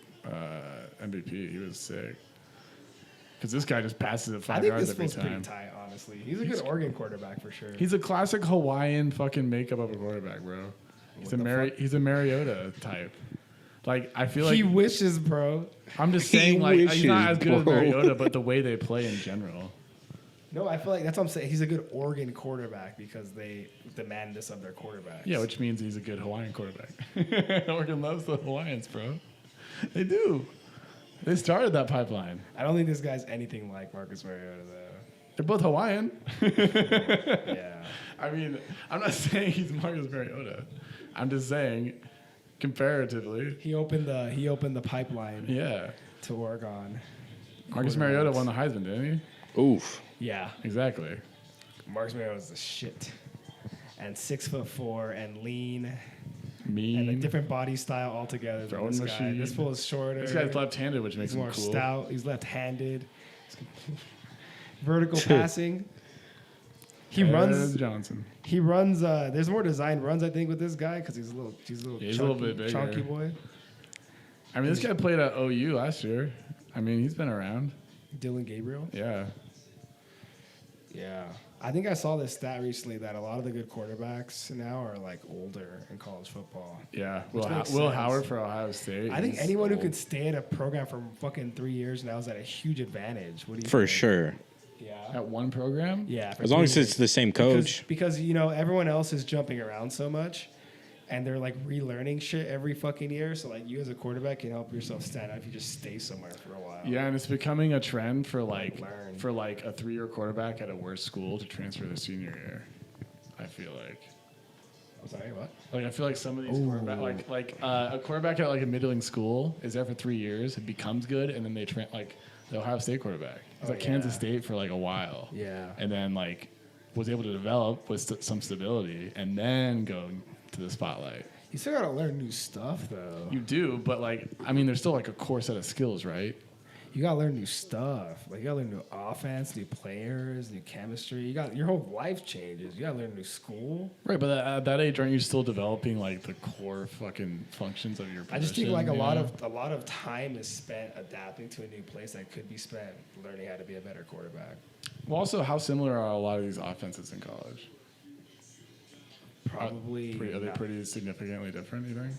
MVP. He was sick. Because this guy just passes it I 5 think yards this every feels pretty time. tight, honestly. He's a good Oregon quarterback for sure. He's a classic Hawaiian fucking makeup of a quarterback, bro. He's a Mariota type. Like I feel like he wishes, bro. I'm just He saying like he's not as wishes, good as bro. Mariota, but the way they play in general. No, I feel like that's what I'm saying. He's a good Oregon quarterback because they demand this of their quarterbacks. Yeah, which means he's a good Hawaiian quarterback. Oregon loves the Hawaiians, bro. They do. They started that pipeline. I don't think this guy's anything like Marcus Mariota, though. They're both Hawaiian. Yeah. I mean, I'm not saying he's Marcus Mariota. I'm just saying, comparatively, He opened the pipeline yeah. to Oregon. Marcus Mariota won the Heisman, didn't Oof. Yeah. he? Exactly. Marcus Mariota's the shit. And 6'4" and lean and a Mean. different body style altogether. than Throwing this guy. machine. This fool is shorter. This guy's left-handed, which makes He's him more cool. stout. He's left-handed. Vertical passing. He runs. Johnson. He runs. There's more design runs, I think, with this guy because he's a little. He's a chunky, little bit bigger. chunky boy. I mean, this guy played at OU last year. I mean, he's been around. Dylan Gabriel. Yeah. Yeah. I think I saw this stat recently that a lot of the good quarterbacks now are like older in college football. Yeah. Which makes Will sense. Howard for Ohio State. I think he's anyone who old. could stay at a program for fucking 3 years now is at a huge advantage. What do you For think? sure. Yeah. At one program? Yeah. for As long 3 as it's years. the same coach. Because you know everyone else is jumping around so much, and they're like relearning shit every fucking year. So like you as a quarterback can help yourself stand out if you just stay somewhere for a while. Yeah, and it's becoming a trend for like Learn. a 3-year quarterback at a worse school to transfer their senior year. I feel like. I'm sorry, what? Like I feel like some of these quarterbacks, a quarterback at like a middling school is there for 3 years, it becomes good, and then they like the Ohio State quarterback. He's like Kansas State for like a while. Yeah. And then like was able to develop with some stability, and then go to the spotlight. You still gotta learn new stuff, though. You do, but like, I mean, there's still like a core set of skills, right? You gotta learn new stuff. Like, you gotta learn new offense, new players, new chemistry. You got your whole life changes. You gotta learn new school. Right, but at that age, aren't you still developing like the core fucking functions of your position? I just think like a you lot know? of time is spent adapting to a new place that could be spent learning how to be a better quarterback. Well, also, how similar are a lot of these offenses in college? Probably. Are they not. pretty significantly different? You think?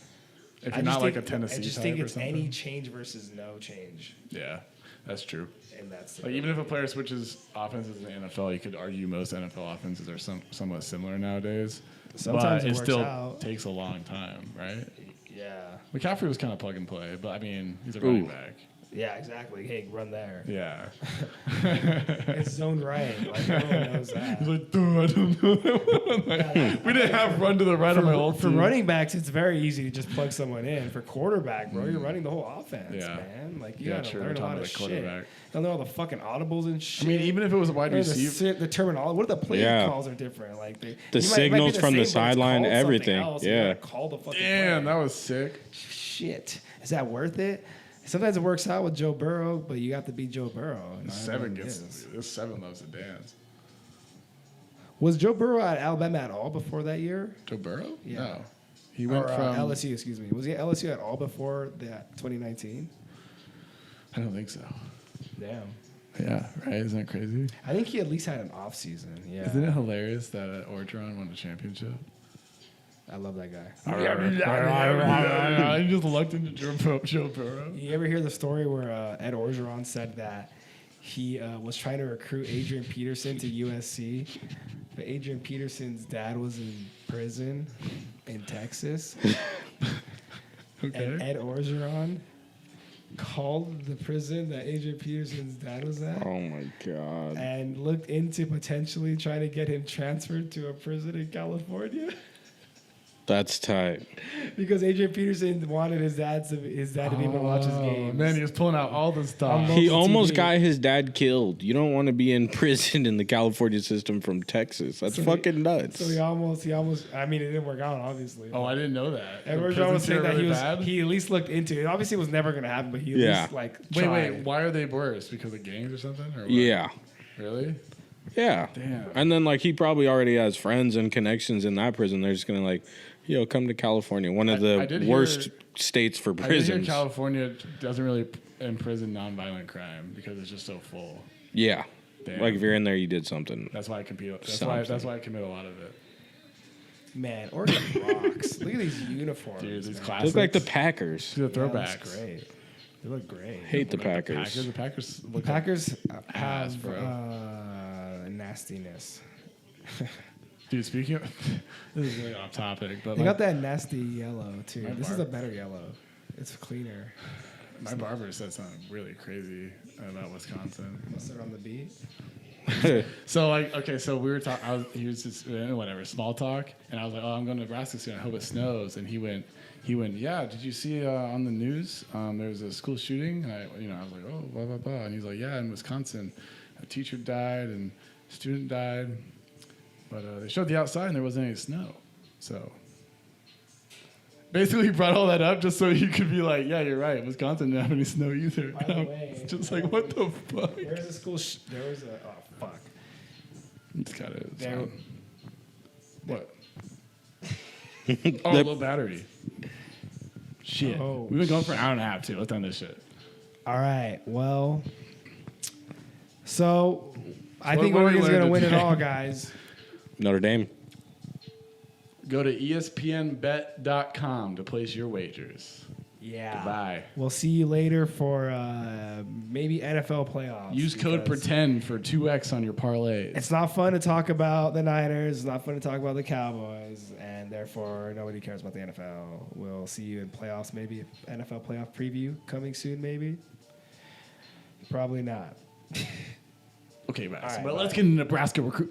If I you're just not like a think- Tennessee I just type think or it's something. any change versus no change, Yeah, that's true. and that's Like even if a player switches offenses in the NFL, you could argue most NFL offenses are somewhat similar nowadays. Sometimes but it it works still out. takes a long time, right? yeah, McCaffrey was kind of plug and play, but I mean he's a running back. yeah, exactly. Hey, run there. Yeah. It's zone right. Like everyone knows that. He's like, dude, I don't know. Like, we didn't have run to the right on my old For team. running backs, it's very easy to just plug someone in. For quarterback, bro, you're running the whole offense, Yeah. man. Like you Yeah, gotta true. learn We're a lot talking of about shit. quarterback. You know all the fucking audibles and I shit. mean, even if it was a wide Or receiver, the terminology. What are the play Yeah. calls are different? Like The you might be signals from the same, but it's sideline, called something everything. else. You Yeah. gotta call the fucking damn, play. that was sick. Shit, is that worth it? Sometimes it works out with Joe Burrow, but you have to beat Joe Burrow. and not everyone is. This seven loves to dance. Was Joe Burrow at Alabama at all before that year? Joe Burrow? Yeah. No. He went Or from LSU, excuse me. Was he at LSU at all before that 2019? I don't think so. Damn. Yeah, right? Isn't that crazy? I think he at least had an off season. Yeah. Isn't it hilarious that Orgeron won the championship? I love that guy. I just looked into Joe Burrow. You ever hear the story where Ed Orgeron said that he was trying to recruit Adrian Peterson to USC, but Adrian Peterson's dad was in prison in Texas, and Okay. Ed Orgeron called the prison that Adrian Peterson's dad was at Oh my god. and looked into potentially trying to get him transferred to a prison in California. That's tight. Because Adrian Peterson wanted his dad to be able to watch his games. Man, he was pulling out all the stuff. He Local almost TV. got his dad killed. You don't want to be in prison in the California system from Texas. That's So he- fucking nuts. So he almost. I mean, it didn't work out, obviously. Oh, I didn't know that. And The Orgeron was prison saying that really bad? he at least looked into it. Obviously, it was never going to happen, but he at Yeah. least like Wait, tried. why are they worse? Because of gangs or something? Or what? Yeah. Really? Yeah. Damn. And then like he probably already has friends and connections in that prison. They're just gonna like, yo, come to California, one of I the did worst hear- states for I hear prisons. California doesn't really imprison nonviolent crime because it's just so full. Yeah. Damn. Like if you're in there, you did something. That's why I compete. That's Something. why I commit a lot of it. Man, Oregon rocks. Look at these uniforms. Dude, these man. They classics. look like the Packers. the Yeah, throwbacks. that's great. They look great. Hate the The Packers. Packers The look Packers ass, have bro. Nastiness. Dude, speaking of, this is really off topic, but They my, got that nasty yellow too. My This is bar- a better yellow. It's cleaner. my barber said something really crazy about Wisconsin. Mustard on the beat. So like, okay, so we were talking. He was just whatever small talk, and I was like, oh, I'm going to Nebraska soon. I hope it snows. And he went, yeah. Did you see on the news? There was a school shooting. And I was like, oh, blah blah blah. And he's like, yeah, in Wisconsin, a teacher died and a student died, but they showed the outside and there wasn't any snow. So basically, he brought all that up just so you could be like, yeah, you're right. Wisconsin didn't have any snow either. By the way, it's just like, what the fuck? There's a school. There was a. Oh fuck. It's got it. There- What? Oh, low battery. Shit. Oh, We've been going for an hour and a half, too. Let's end this shit. All right. Well. So, I What- think what we Oregon's gonna learned win it today. all, guys. Notre Dame. Go to espnbet.com to place your wagers. Yeah. Goodbye. We'll see you later for maybe NFL playoffs. Use code because PRETEND for 2x on your parlays. It's not fun to talk about the Niners. It's not fun to talk about the Cowboys, and therefore nobody cares about the NFL. We'll see you in playoffs, maybe NFL playoff preview coming soon, maybe. Probably not. Okay, bye. All right, But let's bye. get into Nebraska recruit.